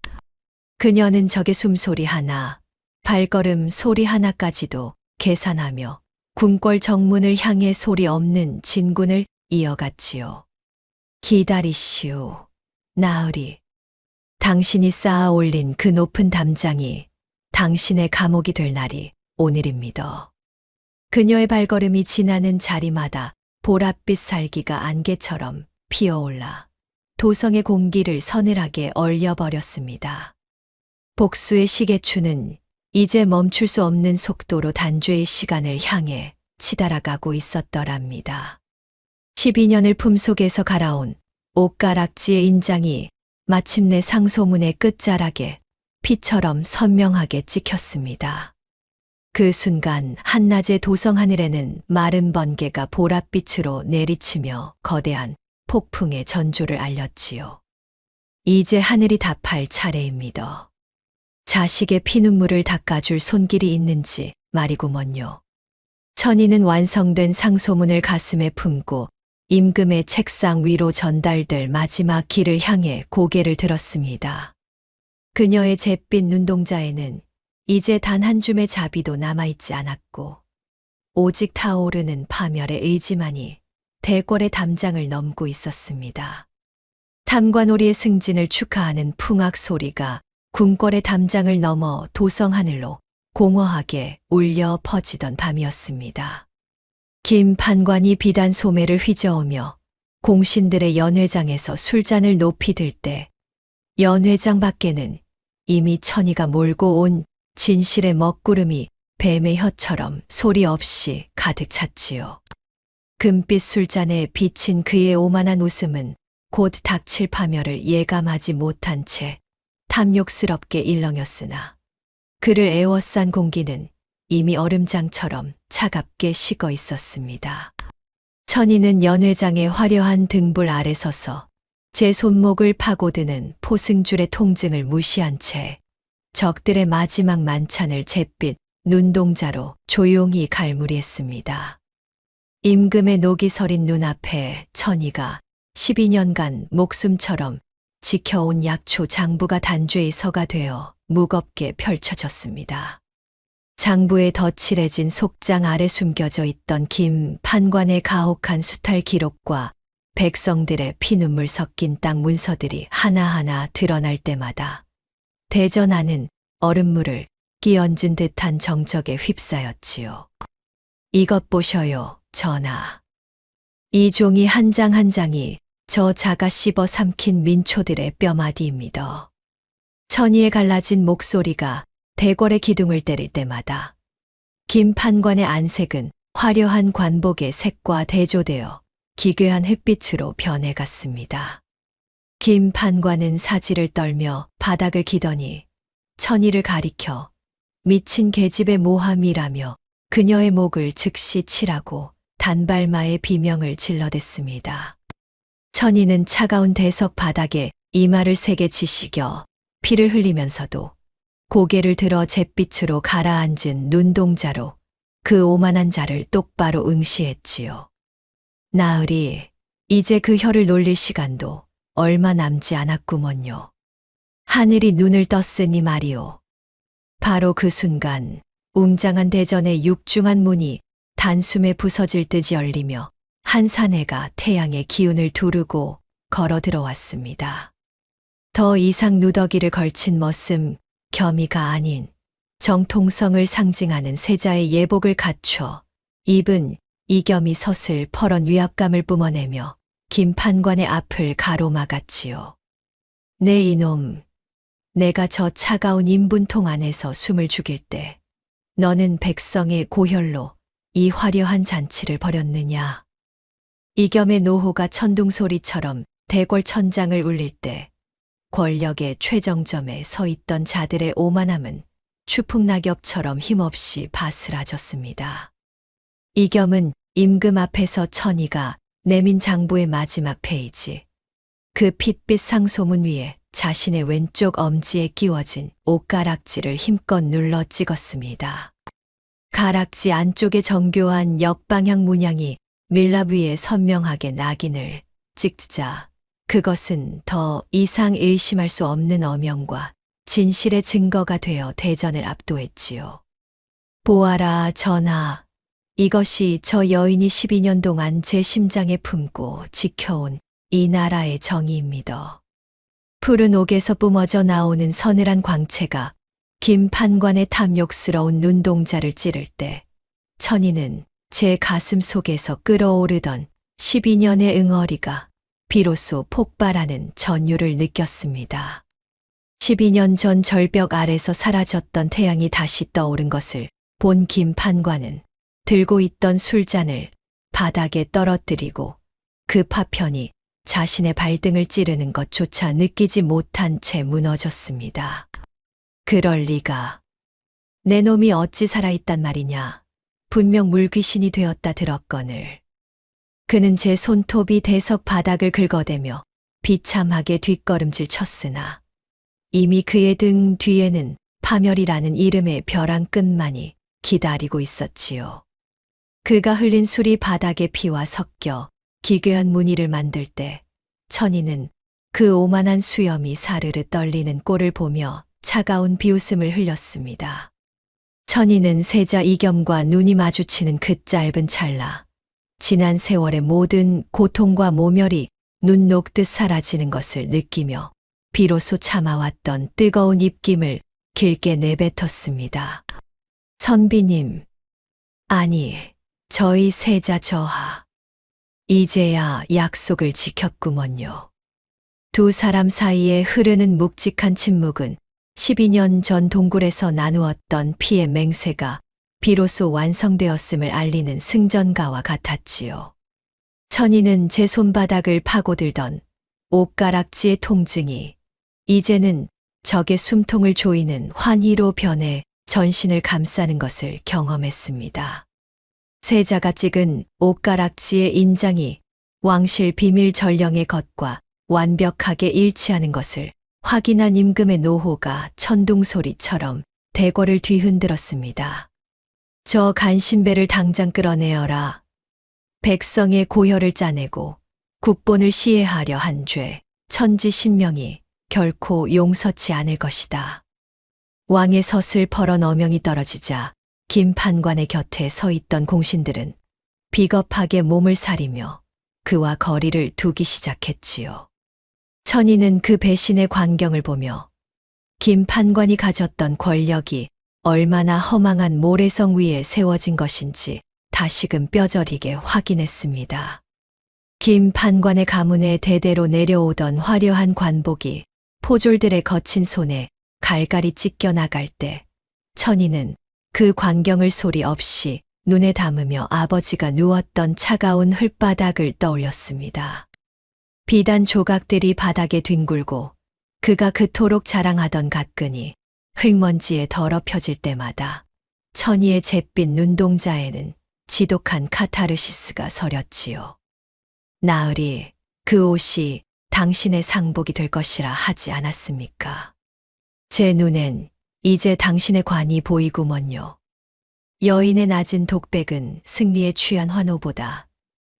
그녀는 적의 숨소리 하나, 발걸음 소리 하나까지도 계산하며 궁궐 정문을 향해 소리 없는 진군을 이어갔지요. 기다리시오, 나으리. 당신이 쌓아 올린 그 높은 담장이 당신의 감옥이 될 날이 오늘입니다. 그녀의 발걸음이 지나는 자리마다 보랏빛 살기가 안개처럼 피어올라 도성의 공기를 서늘하게 얼려버렸습니다. 복수의 시계추는 이제 멈출 수 없는 속도로 단죄의 시간을 향해 치달아가고 있었더랍니다. 12년을 품속에서 갈아온 옷가락지의 인장이 마침내 상소문의 끝자락에 피처럼 선명하게 찍혔습니다. 그 순간 한낮의 도성 하늘에는 마른 번개가 보랏빛으로 내리치며 거대한 폭풍의 전조를 알렸지요. 이제 하늘이 답할 차례입니다. 자식의 피눈물을 닦아줄 손길이 있는지 말이구먼요. 천이는 완성된 상소문을 가슴에 품고 임금의 책상 위로 전달될 마지막 길을 향해 고개를 들었습니다. 그녀의 잿빛 눈동자에는 이제 단 한 줌의 자비도 남아있지 않았고 오직 타오르는 파멸의 의지만이 대궐의 담장을 넘고 있었습니다. 탐관오리의 승진을 축하하는 풍악 소리가 궁궐의 담장을 넘어 도성 하늘로 공허하게 울려 퍼지던 밤이었습니다. 김 판관이 비단 소매를 휘저으며 공신들의 연회장에서 술잔을 높이 들 때 연회장 밖에는 이미 천이가 몰고 온 진실의 먹구름이 뱀의 혀처럼 소리 없이 가득 찼지요. 금빛 술잔에 비친 그의 오만한 웃음은 곧 닥칠 파멸을 예감하지 못한 채 탐욕스럽게 일렁였으나 그를 에워싼 공기는 이미 얼음장처럼 차갑게 식어 있었습니다. 천이는 연회장의 화려한 등불 아래 서서 제 손목을 파고드는 포승줄의 통증을 무시한 채 적들의 마지막 만찬을 잿빛 눈동자로 조용히 갈무리했습니다. 임금의 녹이 서린 눈앞에 천이가 12년간 목숨처럼 지켜온 약초 장부가 단죄의 서가 되어 무겁게 펼쳐졌습니다. 장부에 덧칠해진 속장 아래 숨겨져 있던 김 판관의 가혹한 수탈 기록과 백성들의 피눈물 섞인 땅 문서들이 하나하나 드러날 때마다 대전하는 얼음물을 끼얹은 듯한 정적에 휩싸였지요. 이것 보셔요, 전하. 이 종이 한 장 한 장이 저 자가 씹어 삼킨 민초들의 뼈마디입니다. 천이의 갈라진 목소리가 대궐의 기둥을 때릴 때마다 김 판관의 안색은 화려한 관복의 색과 대조되어 기괴한 흑빛으로 변해갔습니다. 김 판관은 사지를 떨며 바닥을 기더니 천이를 가리켜 미친 계집의 모함이라며 그녀의 목을 즉시 치라고 단발마의 비명을 질러댔습니다. 천이는 차가운 대석 바닥에 이마를 세게 지시겨 피를 흘리면서도 고개를 들어 잿빛으로 가라앉은 눈동자로 그 오만한 자를 똑바로 응시했지요. 나으리, 이제 그 혀를 놀릴 시간도 얼마 남지 않았구먼요. 하늘이 눈을 떴으니 말이오. 바로 그 순간 웅장한 대전의 육중한 문이 단숨에 부서질 듯이 열리며 한 사내가 태양의 기운을 두르고 걸어 들어왔습니다. 더 이상 누더기를 걸친 머슴 겸이가 아닌 정통성을 상징하는 세자의 예복을 갖춰 입은 이겸이 섰을 퍼런 위압감을 뿜어내며 김 판관의 앞을 가로막았지요. 네 이놈, 내가 저 차가운 인분통 안에서 숨을 죽일 때 너는 백성의 고혈로 이 화려한 잔치를 벌였느냐. 이겸의 노호가 천둥소리처럼 대궐천장을 울릴 때 권력의 최정점에 서 있던 자들의 오만함은 추풍낙엽처럼 힘없이 바스라졌습니다. 이겸은 임금 앞에서 천이가 내민 장부의 마지막 페이지, 그 핏빛 상소문 위에 자신의 왼쪽 엄지에 끼워진 옷가락지를 힘껏 눌러 찍었습니다. 가락지 안쪽에 정교한 역방향 문양이 밀랍 위에 선명하게 낙인을 찍자 그것은 더 이상 의심할 수 없는 어명과 진실의 증거가 되어 대전을 압도했지요. 보아라 전하, 이것이 저 여인이 12년 동안 제 심장에 품고 지켜온 이 나라의 정의입니다. 푸른 옥에서 뿜어져 나오는 서늘한 광채가 김 판관의 탐욕스러운 눈동자를 찌를 때 천이는 제 가슴 속에서 끓어오르던 12년의 응어리가 비로소 폭발하는 전율을 느꼈습니다. 12년 전 절벽 아래서 사라졌던 태양이 다시 떠오른 것을 본 김 판관은 들고 있던 술잔을 바닥에 떨어뜨리고 그 파편이 자신의 발등을 찌르는 것조차 느끼지 못한 채 무너졌습니다. 그럴 리가. 내 놈이 어찌 살아있단 말이냐. 분명 물귀신이 되었다 들었거늘. 그는 제 손톱이 대석 바닥을 긁어대며 비참하게 뒷걸음질 쳤으나 이미 그의 등 뒤에는 파멸이라는 이름의 벼랑 끝만이 기다리고 있었지요. 그가 흘린 술이 바닥에 피와 섞여 기괴한 무늬를 만들 때 천이는 그 오만한 수염이 사르르 떨리는 꼴을 보며 차가운 비웃음을 흘렸습니다. 천이는 세자 이겸과 눈이 마주치는 그 짧은 찰나 지난 세월의 모든 고통과 모멸이 눈 녹듯 사라지는 것을 느끼며 비로소 참아왔던 뜨거운 입김을 길게 내뱉었습니다. 선비님, 아니 저희 세자 저하, 이제야 약속을 지켰구먼요. 두 사람 사이에 흐르는 묵직한 침묵은 12년 전 동굴에서 나누었던 피의 맹세가 비로소 완성되었음을 알리는 승전가와 같았지요. 천이는 제 손바닥을 파고들던 옷가락지의 통증이 이제는 적의 숨통을 조이는 환희로 변해 전신을 감싸는 것을 경험했습니다. 세자가 찍은 옷가락지의 인장이 왕실 비밀 전령의 것과 완벽하게 일치하는 것을 확인한 임금의 노호가 천둥소리처럼 대궐을 뒤흔들었습니다. 저 간신배를 당장 끌어내어라. 백성의 고혈을 짜내고 국본을 시해하려 한 죄, 천지신명이 결코 용서치 않을 것이다. 왕의 섯을 퍼런 어명이 떨어지자 김 판관의 곁에 서 있던 공신들은 비겁하게 몸을 사리며 그와 거리를 두기 시작했지요. 천이는 그 배신의 광경을 보며 김 판관이 가졌던 권력이 얼마나 허망한 모래성 위에 세워진 것인지 다시금 뼈저리게 확인했습니다. 김 판관의 가문에 대대로 내려오던 화려한 관복이 포졸들의 거친 손에 갈갈이 찢겨 나갈 때 천이는 그 광경을 소리 없이 눈에 담으며 아버지가 누웠던 차가운 흙바닥을 떠올렸습니다. 비단 조각들이 바닥에 뒹굴고 그가 그토록 자랑하던 가끈이 흙먼지에 더럽혀질 때마다 천이의 잿빛 눈동자에는 지독한 카타르시스가 서렸지요. 나으리, 그 옷이 당신의 상복이 될 것이라 하지 않았습니까? 제 눈엔 이제 당신의 관이 보이구먼요. 여인의 낮은 독백은 승리에 취한 환호보다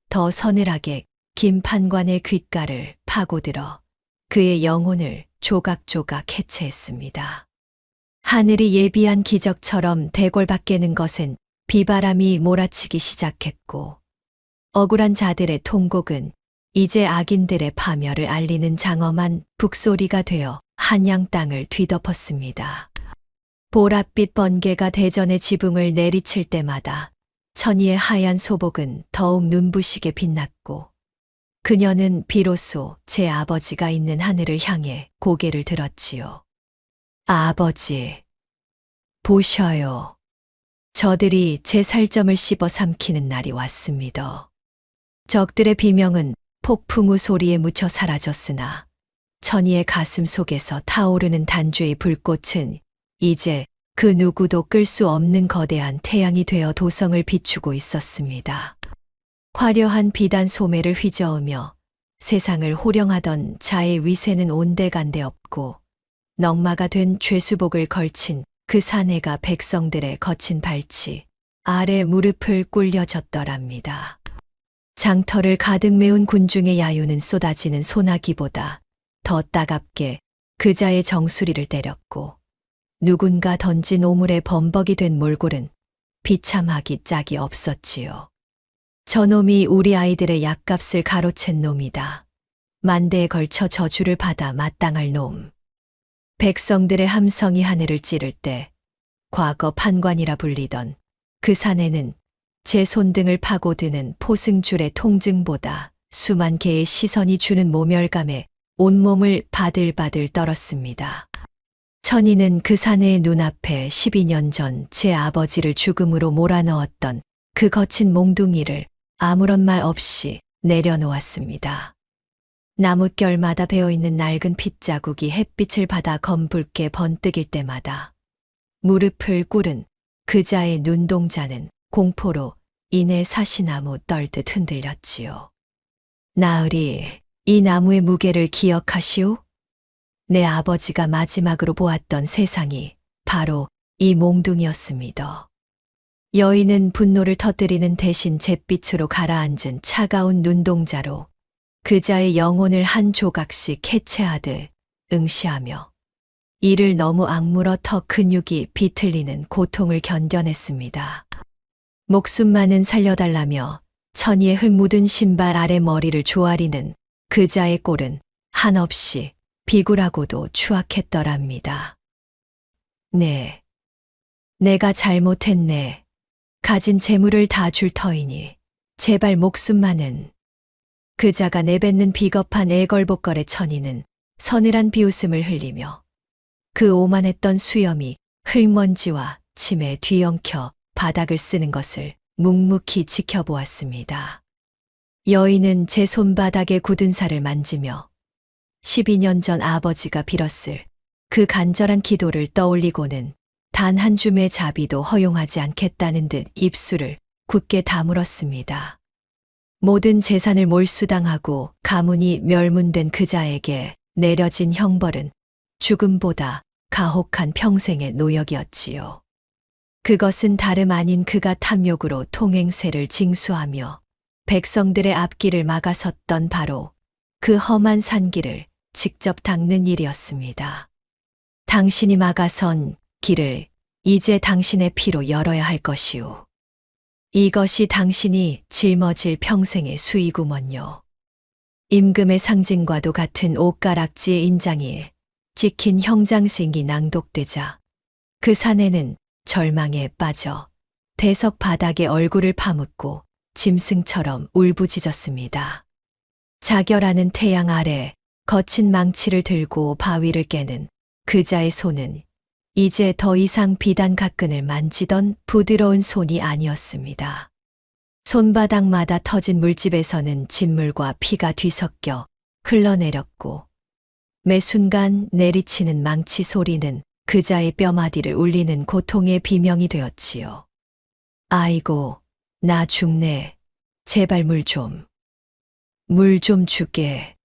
더 서늘하게 긴 판관의 귓가를 파고들어 그의 영혼을 조각조각 해체했습니다. 하늘이 예비한 기적처럼 대궐 밖에는 것은 비바람이 몰아치기 시작했고 억울한 자들의 통곡은 이제 악인들의 파멸을 알리는 장엄한 북소리가 되어 한양 땅을 뒤덮었습니다. 보랏빛 번개가 대전의 지붕을 내리칠 때마다 천이의 하얀 소복은 더욱 눈부시게 빛났고 그녀는 비로소 제 아버지가 있는 하늘을 향해 고개를 들었지요. 아버지, 보셔요. 저들이 제 살점을 씹어 삼키는 날이 왔습니다. 적들의 비명은 폭풍우 소리에 묻혀 사라졌으나 천이의 가슴 속에서 타오르는 단죄의 불꽃은 이제 그 누구도 끌 수 없는 거대한 태양이 되어 도성을 비추고 있었습니다. 화려한 비단 소매를 휘저으며 세상을 호령하던 자의 위세는 온데간데 없고 넝마가 된 죄수복을 걸친 그 사내가 백성들의 거친 발치 아래 무릎을 꿇려졌더랍니다. 장터를 가득 메운 군중의 야유는 쏟아지는 소나기보다 더 따갑게 그자의 정수리를 때렸고 누군가 던진 오물에 범벅이 된 몰골은 비참하기 짝이 없었지요. 저놈이 우리 아이들의 약값을 가로챈 놈이다. 만대에 걸쳐 저주를 받아 마땅할 놈. 백성들의 함성이 하늘을 찌를 때 과거 판관이라 불리던 그 사내는 제 손등을 파고드는 포승줄의 통증보다 수만 개의 시선이 주는 모멸감에 온몸을 바들바들 떨었습니다. 천이는 그 사내의 눈앞에 12년 전 제 아버지를 죽음으로 몰아넣었던 그 거친 몽둥이를 아무런 말 없이 내려놓았습니다. 나뭇결마다 베어있는 낡은 핏자국이 햇빛을 받아 검붉게 번뜩일 때마다 무릎을 꿇은 그자의 눈동자는 공포로 이내 사시나무 떨듯 흔들렸지요. 나으리, 이 나무의 무게를 기억하시오? 내 아버지가 마지막으로 보았던 세상이 바로 이 몽둥이였습니다. 여인은 분노를 터뜨리는 대신 잿빛으로 가라앉은 차가운 눈동자로 그자의 영혼을 한 조각씩 해체하듯 응시하며 이를 너무 악물어 터 근육이 비틀리는 고통을 견뎌냈습니다. 목숨만은 살려달라며 천이의 흙 묻은 신발 아래 머리를 조아리는 그자의 꼴은 한없이 비굴하고도 추악했더랍니다. 네, 내가 잘못했네. 가진 재물을 다 줄 터이니 제발 목숨만은. 그자가 내뱉는 비겁한 애걸복걸의 천이는 서늘한 비웃음을 흘리며 그 오만했던 수염이 흙먼지와 침에 뒤엉켜 바닥을 쓰는 것을 묵묵히 지켜보았습니다. 여인은 제 손바닥에 굳은 살을 만지며 12년 전 아버지가 빌었을 그 간절한 기도를 떠올리고는 단 한 줌의 자비도 허용하지 않겠다는 듯 입술을 굳게 다물었습니다. 모든 재산을 몰수당하고 가문이 멸문된 그자에게 내려진 형벌은 죽음보다 가혹한 평생의 노역이었지요. 그것은 다름 아닌 그가 탐욕으로 통행세를 징수하며 백성들의 앞길을 막아섰던 바로 그 험한 산길을 직접 닦는 일이었습니다. 당신이 막아선 길을 이제 당신의 피로 열어야 할 것이오. 이것이 당신이 짊어질 평생의 수이구먼요. 임금의 상징과도 같은 옷가락지의 인장이 찍힌 형장승이 낭독되자 그 사내는 절망에 빠져 대석 바닥에 얼굴을 파묻고 짐승처럼 울부짖었습니다. 자결하는 태양 아래 거친 망치를 들고 바위를 깨는 그자의 손은 이제 더 이상 비단 가끈을 만지던 부드러운 손이 아니었습니다. 손바닥마다 터진 물집에서는 진물과 피가 뒤섞여 흘러내렸고 매 순간 내리치는 망치 소리는 그자의 뼈마디를 울리는 고통의 비명이 되었지요. 아이고, 나 죽네. 제발 물 좀. 물 좀 주게.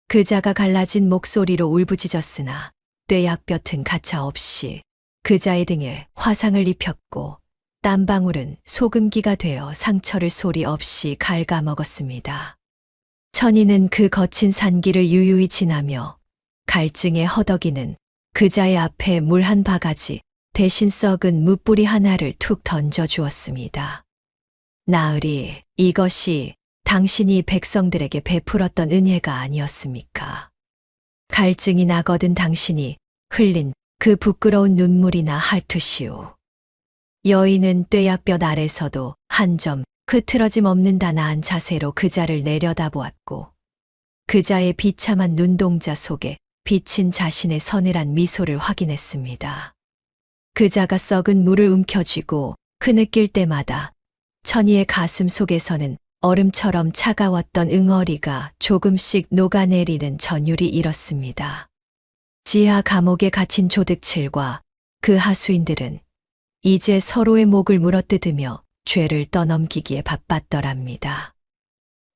그자가 갈라진 목소리로 울부짖었으나 뙤약볕은 가차없이 그자의 등에 화상을 입혔고 땀방울은 소금기가 되어 상처를 소리 없이 갉아먹었습니다. 천이는 그 거친 산길을 유유히 지나며 갈증에 허덕이는 그자의 앞에 물 한 바가지 대신 썩은 무뿌리 하나를 툭 던져 주었습니다. 나으리, 이것이 당신이 백성들에게 베풀었던 은혜가 아니었습니까? 갈증이 나거든 당신이 흘린 그 부끄러운 눈물이나 핥으시오. 여인은 뙤약볕 아래서도 한 점 흐트러짐 없는 단아한 자세로 그자를 내려다보았고 그자의 비참한 눈동자 속에 비친 자신의 서늘한 미소를 확인했습니다. 그자가 썩은 물을 움켜쥐고 흐느낄 때마다 천이의 가슴 속에서는 얼음처럼 차가웠던 응어리가 조금씩 녹아내리는 전율이 일었습니다. 지하 감옥에 갇힌 조득칠과 그 하수인들은 이제 서로의 목을 물어뜯으며 죄를 떠넘기기에 바빴더랍니다.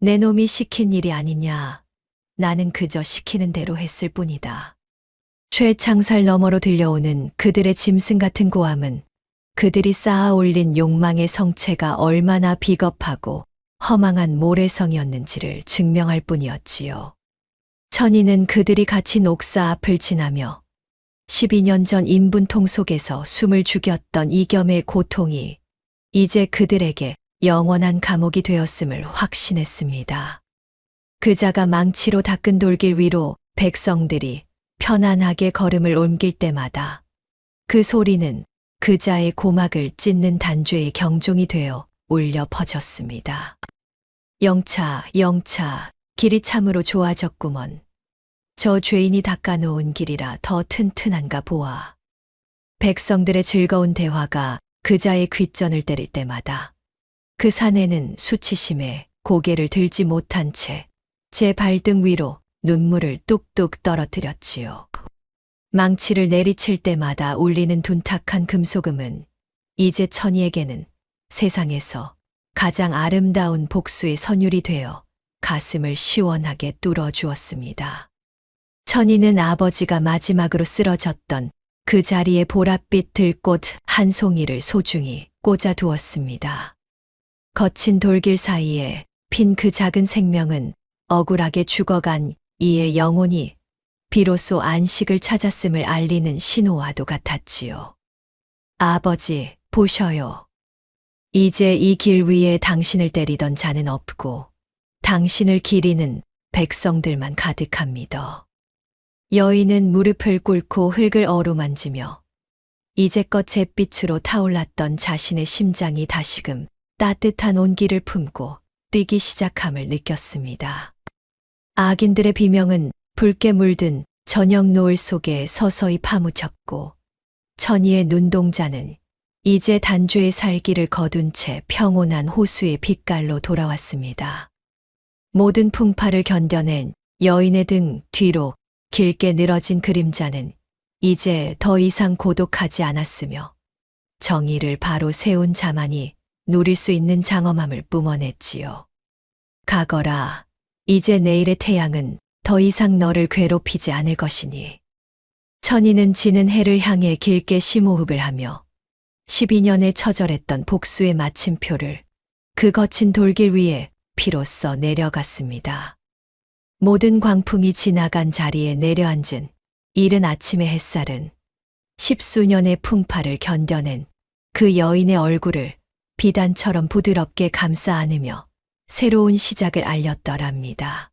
내 놈이 시킨 일이 아니냐. 나는 그저 시키는 대로 했을 뿐이다. 쇠창살 너머로 들려오는 그들의 짐승 같은 고함은 그들이 쌓아 올린 욕망의 성체가 얼마나 비겁하고 허망한 모래성이었는지를 증명할 뿐이었지요. 천이는 그들이 갇힌 옥사 앞을 지나며 12년 전 인분통 속에서 숨을 죽였던 이겸의 고통이 이제 그들에게 영원한 감옥이 되었음을 확신했습니다. 그자가 망치로 닦은 돌길 위로 백성들이 편안하게 걸음을 옮길 때마다 그 소리는 그자의 고막을 찢는 단죄의 경종이 되어 울려 퍼졌습니다. 영차, 영차, 길이 참으로 좋아졌구먼. 저 죄인이 닦아놓은 길이라 더 튼튼한가 보아. 백성들의 즐거운 대화가 그자의 귓전을 때릴 때마다 그 사내는 수치심에 고개를 들지 못한 채 제 발등 위로 눈물을 뚝뚝 떨어뜨렸지요. 망치를 내리칠 때마다 울리는 둔탁한 금소금은 이제 천이에게는 세상에서 가장 아름다운 복수의 선율이 되어 가슴을 시원하게 뚫어주었습니다. 천이는 아버지가 마지막으로 쓰러졌던 그 자리에 보랏빛 들꽃 한 송이를 소중히 꽂아두었습니다. 거친 돌길 사이에 핀 그 작은 생명은 억울하게 죽어간 이의 영혼이 비로소 안식을 찾았음을 알리는 신호와도 같았지요. 아버지, 보셔요. 이제 이 길 위에 당신을 때리던 자는 없고 당신을 기리는 백성들만 가득합니다. 여인은 무릎을 꿇고 흙을 어루만지며 이제껏 잿빛으로 타올랐던 자신의 심장이 다시금 따뜻한 온기를 품고 뛰기 시작함을 느꼈습니다. 악인들의 비명은 붉게 물든 저녁 노을 속에 서서히 파묻혔고 천이의 눈동자는 이제 단죄의 살기를 거둔 채 평온한 호수의 빛깔로 돌아왔습니다. 모든 풍파를 견뎌낸 여인의 등 뒤로 길게 늘어진 그림자는 이제 더 이상 고독하지 않았으며 정의를 바로 세운 자만이 누릴 수 있는 장엄함을 뿜어냈지요. 가거라. 이제 내일의 태양은 더 이상 너를 괴롭히지 않을 것이니. 천이는 지는 해를 향해 길게 심호흡을 하며 12년에 처절했던 복수의 마침표를 그 거친 돌길 위에 비로소 내려갔습니다. 모든 광풍이 지나간 자리에 내려앉은 이른 아침의 햇살은 10수년의 풍파를 견뎌낸 그 여인의 얼굴을 비단처럼 부드럽게 감싸 안으며 새로운 시작을 알렸더랍니다.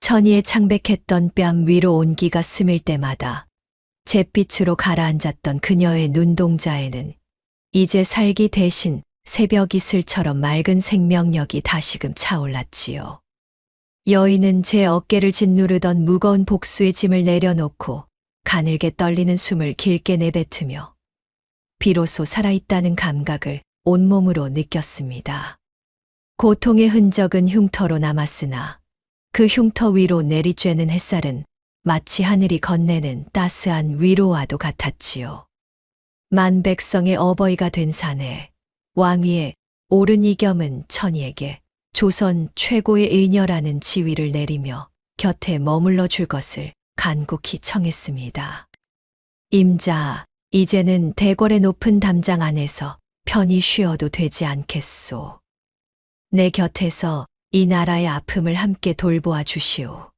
천이의 창백했던 뺨 위로 온기가 스밀 때마다 잿빛으로 가라앉았던 그녀의 눈동자에는 이제 살기 대신 새벽 이슬처럼 맑은 생명력이 다시금 차올랐지요. 여인은 제 어깨를 짓누르던 무거운 복수의 짐을 내려놓고 가늘게 떨리는 숨을 길게 내뱉으며 비로소 살아있다는 감각을 온몸으로 느꼈습니다. 고통의 흔적은 흉터로 남았으나 그 흉터 위로 내리쬐는 햇살은 마치 하늘이 건네는 따스한 위로와도 같았지요. 만백성의 어버이가 된 사내, 왕위에 오른 이겸은 천희에게 조선 최고의 의녀라는 지위를 내리며 곁에 머물러 줄 것을 간곡히 청했습니다. 임자, 이제는 대궐의 높은 담장 안에서 편히 쉬어도 되지 않겠소. 내 곁에서 이 나라의 아픔을 함께 돌보아 주시오.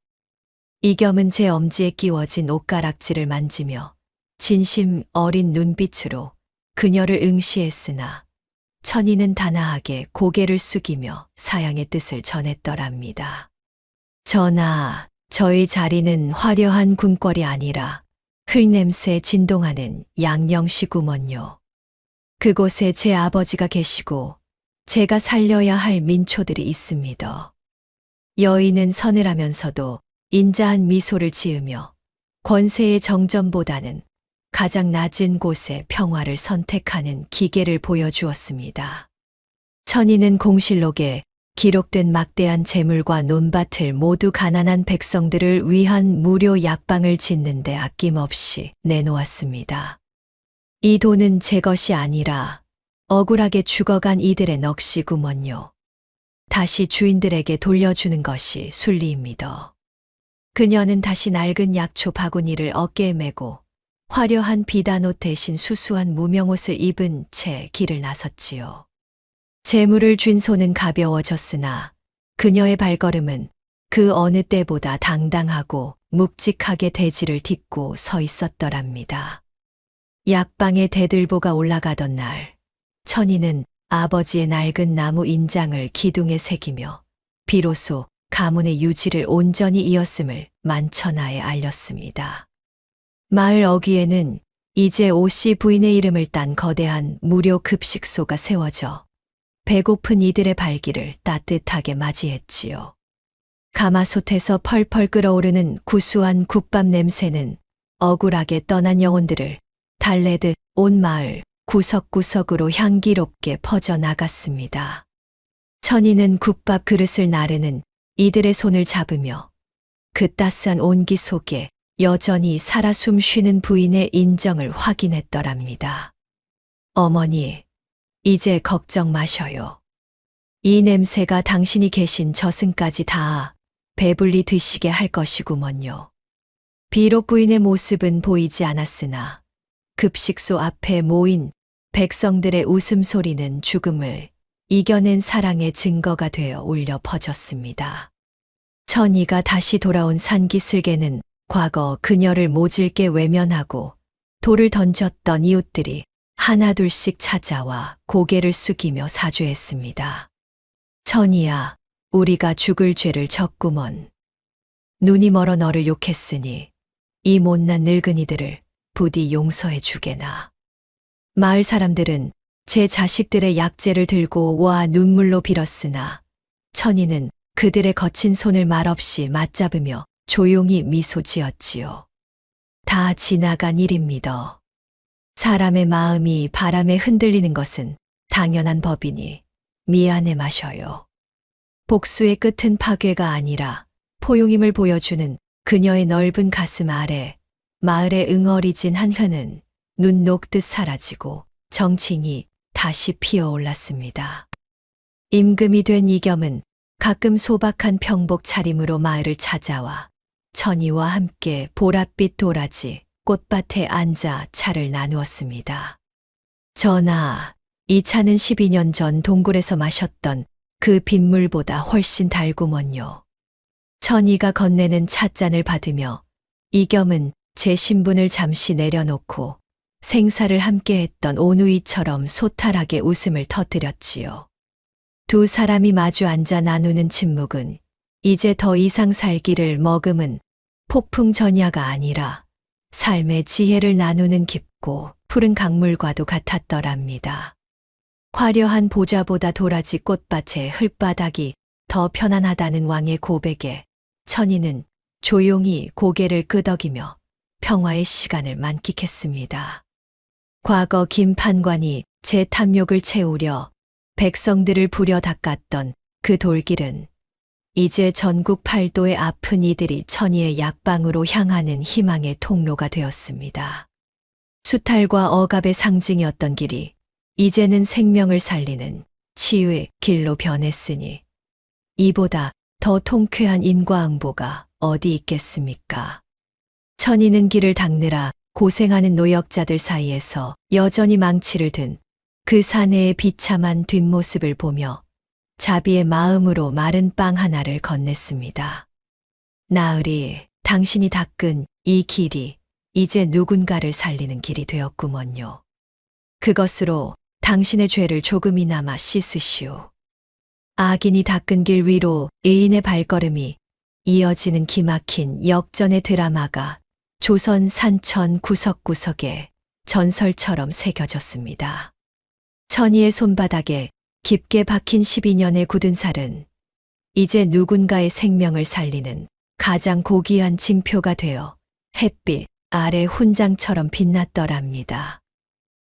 이겸은 제 엄지에 끼워진 옷가락지를 만지며 진심 어린 눈빛으로 그녀를 응시했으나 천희는 단아하게 고개를 숙이며 사양의 뜻을 전했더랍니다. 전하, 저의 자리는 화려한 궁궐이 아니라 흙냄새 진동하는 양령시구먼요. 그곳에 제 아버지가 계시고 제가 살려야 할 민초들이 있습니다. 여인은 서늘하면서도 인자한 미소를 지으며 권세의 정점보다는 가장 낮은 곳에 평화를 선택하는 기계를 보여주었습니다. 천희는 공실록에 기록된 막대한 재물과 논밭을 모두 가난한 백성들을 위한 무료 약방을 짓는데 아낌없이 내놓았습니다. 이 돈은 제 것이 아니라 억울하게 죽어간 이들의 넋이구먼요. 다시 주인들에게 돌려주는 것이 순리입니다. 그녀는 다시 낡은 약초 바구니를 어깨에 메고 화려한 비단옷 대신 수수한 무명옷을 입은 채 길을 나섰지요. 재물을 쥔 손은 가벼워졌으나 그녀의 발걸음은 그 어느 때보다 당당하고 묵직하게 대지를 딛고 서 있었더랍니다. 약방의 대들보가 올라가던 날, 천희는 아버지의 낡은 나무 인장을 기둥에 새기며 비로소 가문의 유지를 온전히 이었음을 만천하에 알렸습니다. 마을 어귀에는 이제 오씨 부인의 이름을 딴 거대한 무료 급식소가 세워져 배고픈 이들의 발길을 따뜻하게 맞이했지요. 가마솥에서 펄펄 끓어오르는 구수한 국밥 냄새는 억울하게 떠난 영혼들을 달래듯 온 마을 구석구석으로 향기롭게 퍼져나갔습니다. 천희는 국밥 그릇을 나르는 이들의 손을 잡으며 그 따스한 온기 속에 여전히 살아 숨쉬는 부인의 인정을 확인했더랍니다. 어머니, 이제 걱정 마셔요. 이 냄새가 당신이 계신 저승까지 다 배불리 드시게 할 것이구먼요. 비록 부인의 모습은 보이지 않았으나 급식소 앞에 모인 백성들의 웃음소리는 죽음을 이겨낸 사랑의 증거가 되어 울려 퍼졌습니다. 천희가 다시 돌아온 산기슭에는 과거 그녀를 모질게 외면하고 돌을 던졌던 이웃들이 하나둘씩 찾아와 고개를 숙이며 사죄했습니다. 천희야, 우리가 죽을 죄를 졌구먼. 눈이 멀어 너를 욕했으니 이 못난 늙은이들을 부디 용서해 주게나. 마을 사람들은 제 자식들의 약재를 들고 와 눈물로 빌었으나 천희는 그들의 거친 손을 말없이 맞잡으며 조용히 미소 지었지요. 다 지나간 일입니다. 사람의 마음이 바람에 흔들리는 것은 당연한 법이니 미안해 마셔요. 복수의 끝은 파괴가 아니라 포용임을 보여주는 그녀의 넓은 가슴 아래 마을의 응어리진 한 흔은 눈 녹듯 사라지고 정칭이 다시 피어올랐습니다. 임금이 된 이겸은 가끔 소박한 평복 차림으로 마을을 찾아와 천희와 함께 보랏빛 도라지 꽃밭에 앉아 차를 나누었습니다. 전하, 이 차는 12년 전 동굴에서 마셨던 그 빗물보다 훨씬 달구먼요. 천희가 건네는 찻잔을 받으며 이겸은 제 신분을 잠시 내려놓고 생사를 함께했던 오누이처럼 소탈하게 웃음을 터뜨렸지요. 두 사람이 마주 앉아 나누는 침묵은 이제 더 이상 살기를 머금은 폭풍 전야가 아니라 삶의 지혜를 나누는 깊고 푸른 강물과도 같았더랍니다. 화려한 보좌보다 도라지 꽃밭의 흙바닥이 더 편안하다는 왕의 고백에 천희는 조용히 고개를 끄덕이며 평화의 시간을 만끽했습니다. 과거 김 판관이 제 탐욕을 채우려 백성들을 부려 닦았던 그 돌길은 이제 전국 팔도의 아픈 이들이 천이의 약방으로 향하는 희망의 통로가 되었습니다. 수탈과 억압의 상징이었던 길이 이제는 생명을 살리는 치유의 길로 변했으니 이보다 더 통쾌한 인과응보가 어디 있겠습니까? 천이는 길을 닦느라 고생하는 노역자들 사이에서 여전히 망치를 든 그 사내의 비참한 뒷모습을 보며 자비의 마음으로 마른 빵 하나를 건넸습니다. 나으리, 당신이 닦은 이 길이 이제 누군가를 살리는 길이 되었구먼요. 그것으로 당신의 죄를 조금이나마 씻으시오. 악인이 닦은 길 위로 의인의 발걸음이 이어지는 기막힌 역전의 드라마가 조선 산천 구석구석에 전설처럼 새겨졌습니다. 천이의 손바닥에 깊게 박힌 12년의 굳은 살은 이제 누군가의 생명을 살리는 가장 고귀한 징표가 되어 햇빛 아래 훈장처럼 빛났더랍니다.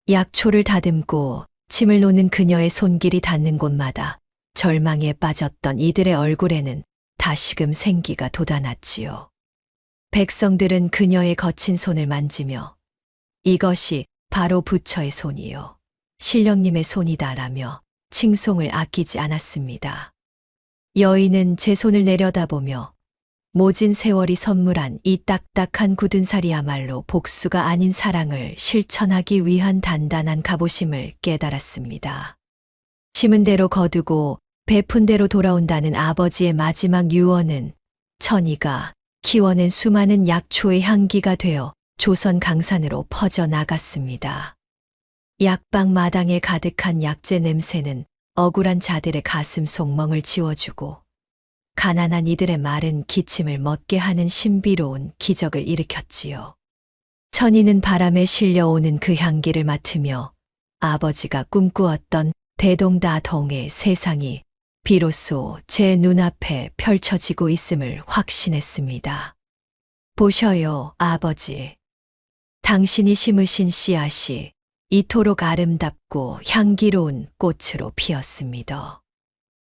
약초를 다듬고 침을 놓는 그녀의 손길이 닿는 곳마다 절망에 빠졌던 이들의 얼굴에는 다시금 생기가 돋아났지요. 백성들은 그녀의 거친 손을 만지며 이것이 바로 부처의 손이요. 신령님의 손이다라며 칭송을 아끼지 않았습니다. 여인은 제 손을 내려다보며 모진 세월이 선물한 이 딱딱한 굳은 살이야말로 복수가 아닌 사랑을 실천하기 위한 단단한 갑오심을 깨달았습니다. 심은 대로 거두고 베푼 대로 돌아온다는 아버지의 마지막 유언은 천이가 키워낸 수많은 약초의 향기가 되어 조선 강산으로 퍼져나갔습니다. 약방 마당에 가득한 약재 냄새는 억울한 자들의 가슴 속멍을 지워주고 가난한 이들의 마른 기침을 멎게 하는 신비로운 기적을 일으켰지요. 천이는 바람에 실려오는 그 향기를 맡으며 아버지가 꿈꾸었던 대동다동의 세상이 비로소 제 눈앞에 펼쳐지고 있음을 확신했습니다. 보셔요, 아버지. 당신이 심으신 씨앗이 이토록 아름답고 향기로운 꽃으로 피었습니다.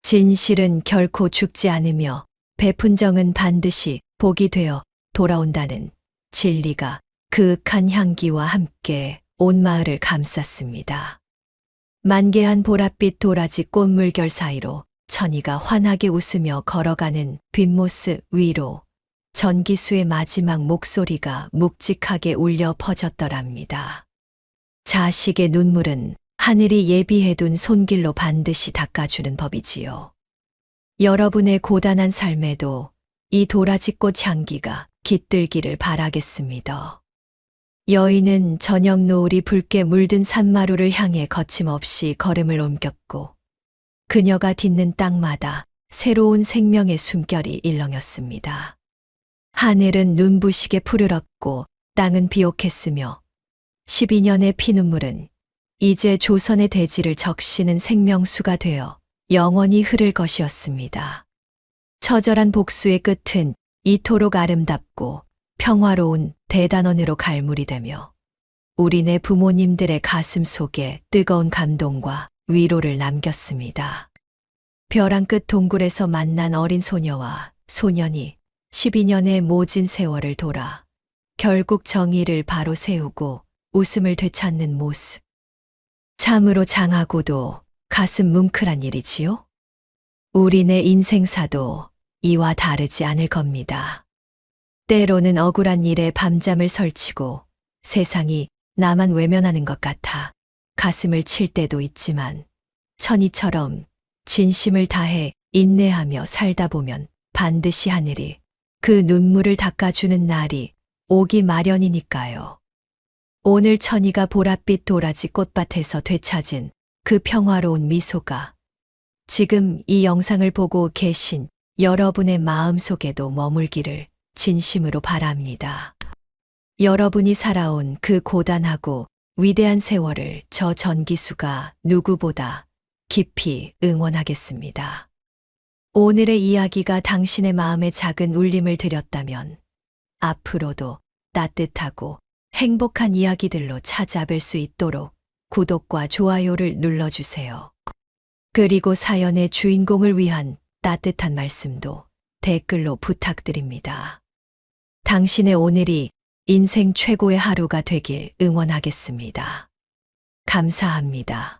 진실은 결코 죽지 않으며 베푼 정은 반드시 복이 되어 돌아온다는 진리가 그윽한 향기와 함께 온 마을을 감쌌습니다. 만개한 보랏빛 도라지 꽃물결 사이로 천이가 환하게 웃으며 걸어가는 뒷모습 위로 전기수의 마지막 목소리가 묵직하게 울려 퍼졌더랍니다. 자식의 눈물은 하늘이 예비해둔 손길로 반드시 닦아주는 법이지요. 여러분의 고단한 삶에도 이 도라지꽃 향기가 깃들기를 바라겠습니다. 여인은 저녁 노을이 붉게 물든 산마루를 향해 거침없이 걸음을 옮겼고 그녀가 딛는 땅마다 새로운 생명의 숨결이 일렁였습니다. 하늘은 눈부시게 푸르렀고 땅은 비옥했으며 12년의 피눈물은 이제 조선의 대지를 적시는 생명수가 되어 영원히 흐를 것이었습니다. 처절한 복수의 끝은 이토록 아름답고 평화로운 대단원으로 갈무리 되며 우리네 부모님들의 가슴 속에 뜨거운 감동과 위로를 남겼습니다. 벼랑 끝 동굴에서 만난 어린 소녀와 소년이 12년의 모진 세월을 돌아 결국 정의를 바로 세우고 웃음을 되찾는 모습. 참으로 장하고도 가슴 뭉클한 일이지요? 우리네 인생사도 이와 다르지 않을 겁니다. 때로는 억울한 일에 밤잠을 설치고 세상이 나만 외면하는 것 같아 가슴을 칠 때도 있지만 천이처럼 진심을 다해 인내하며 살다 보면 반드시 하늘이 그 눈물을 닦아주는 날이 오기 마련이니까요. 오늘 천이가 보랏빛 도라지 꽃밭에서 되찾은 그 평화로운 미소가 지금 이 영상을 보고 계신 여러분의 마음 속에도 머물기를 진심으로 바랍니다. 여러분이 살아온 그 고단하고 위대한 세월을 저 전기수가 누구보다 깊이 응원하겠습니다. 오늘의 이야기가 당신의 마음에 작은 울림을 드렸다면 앞으로도 따뜻하고 행복한 이야기들로 찾아뵐 수 있도록 구독과 좋아요를 눌러주세요. 그리고 사연의 주인공을 위한 따뜻한 말씀도 댓글로 부탁드립니다. 당신의 오늘이 인생 최고의 하루가 되길 응원하겠습니다. 감사합니다.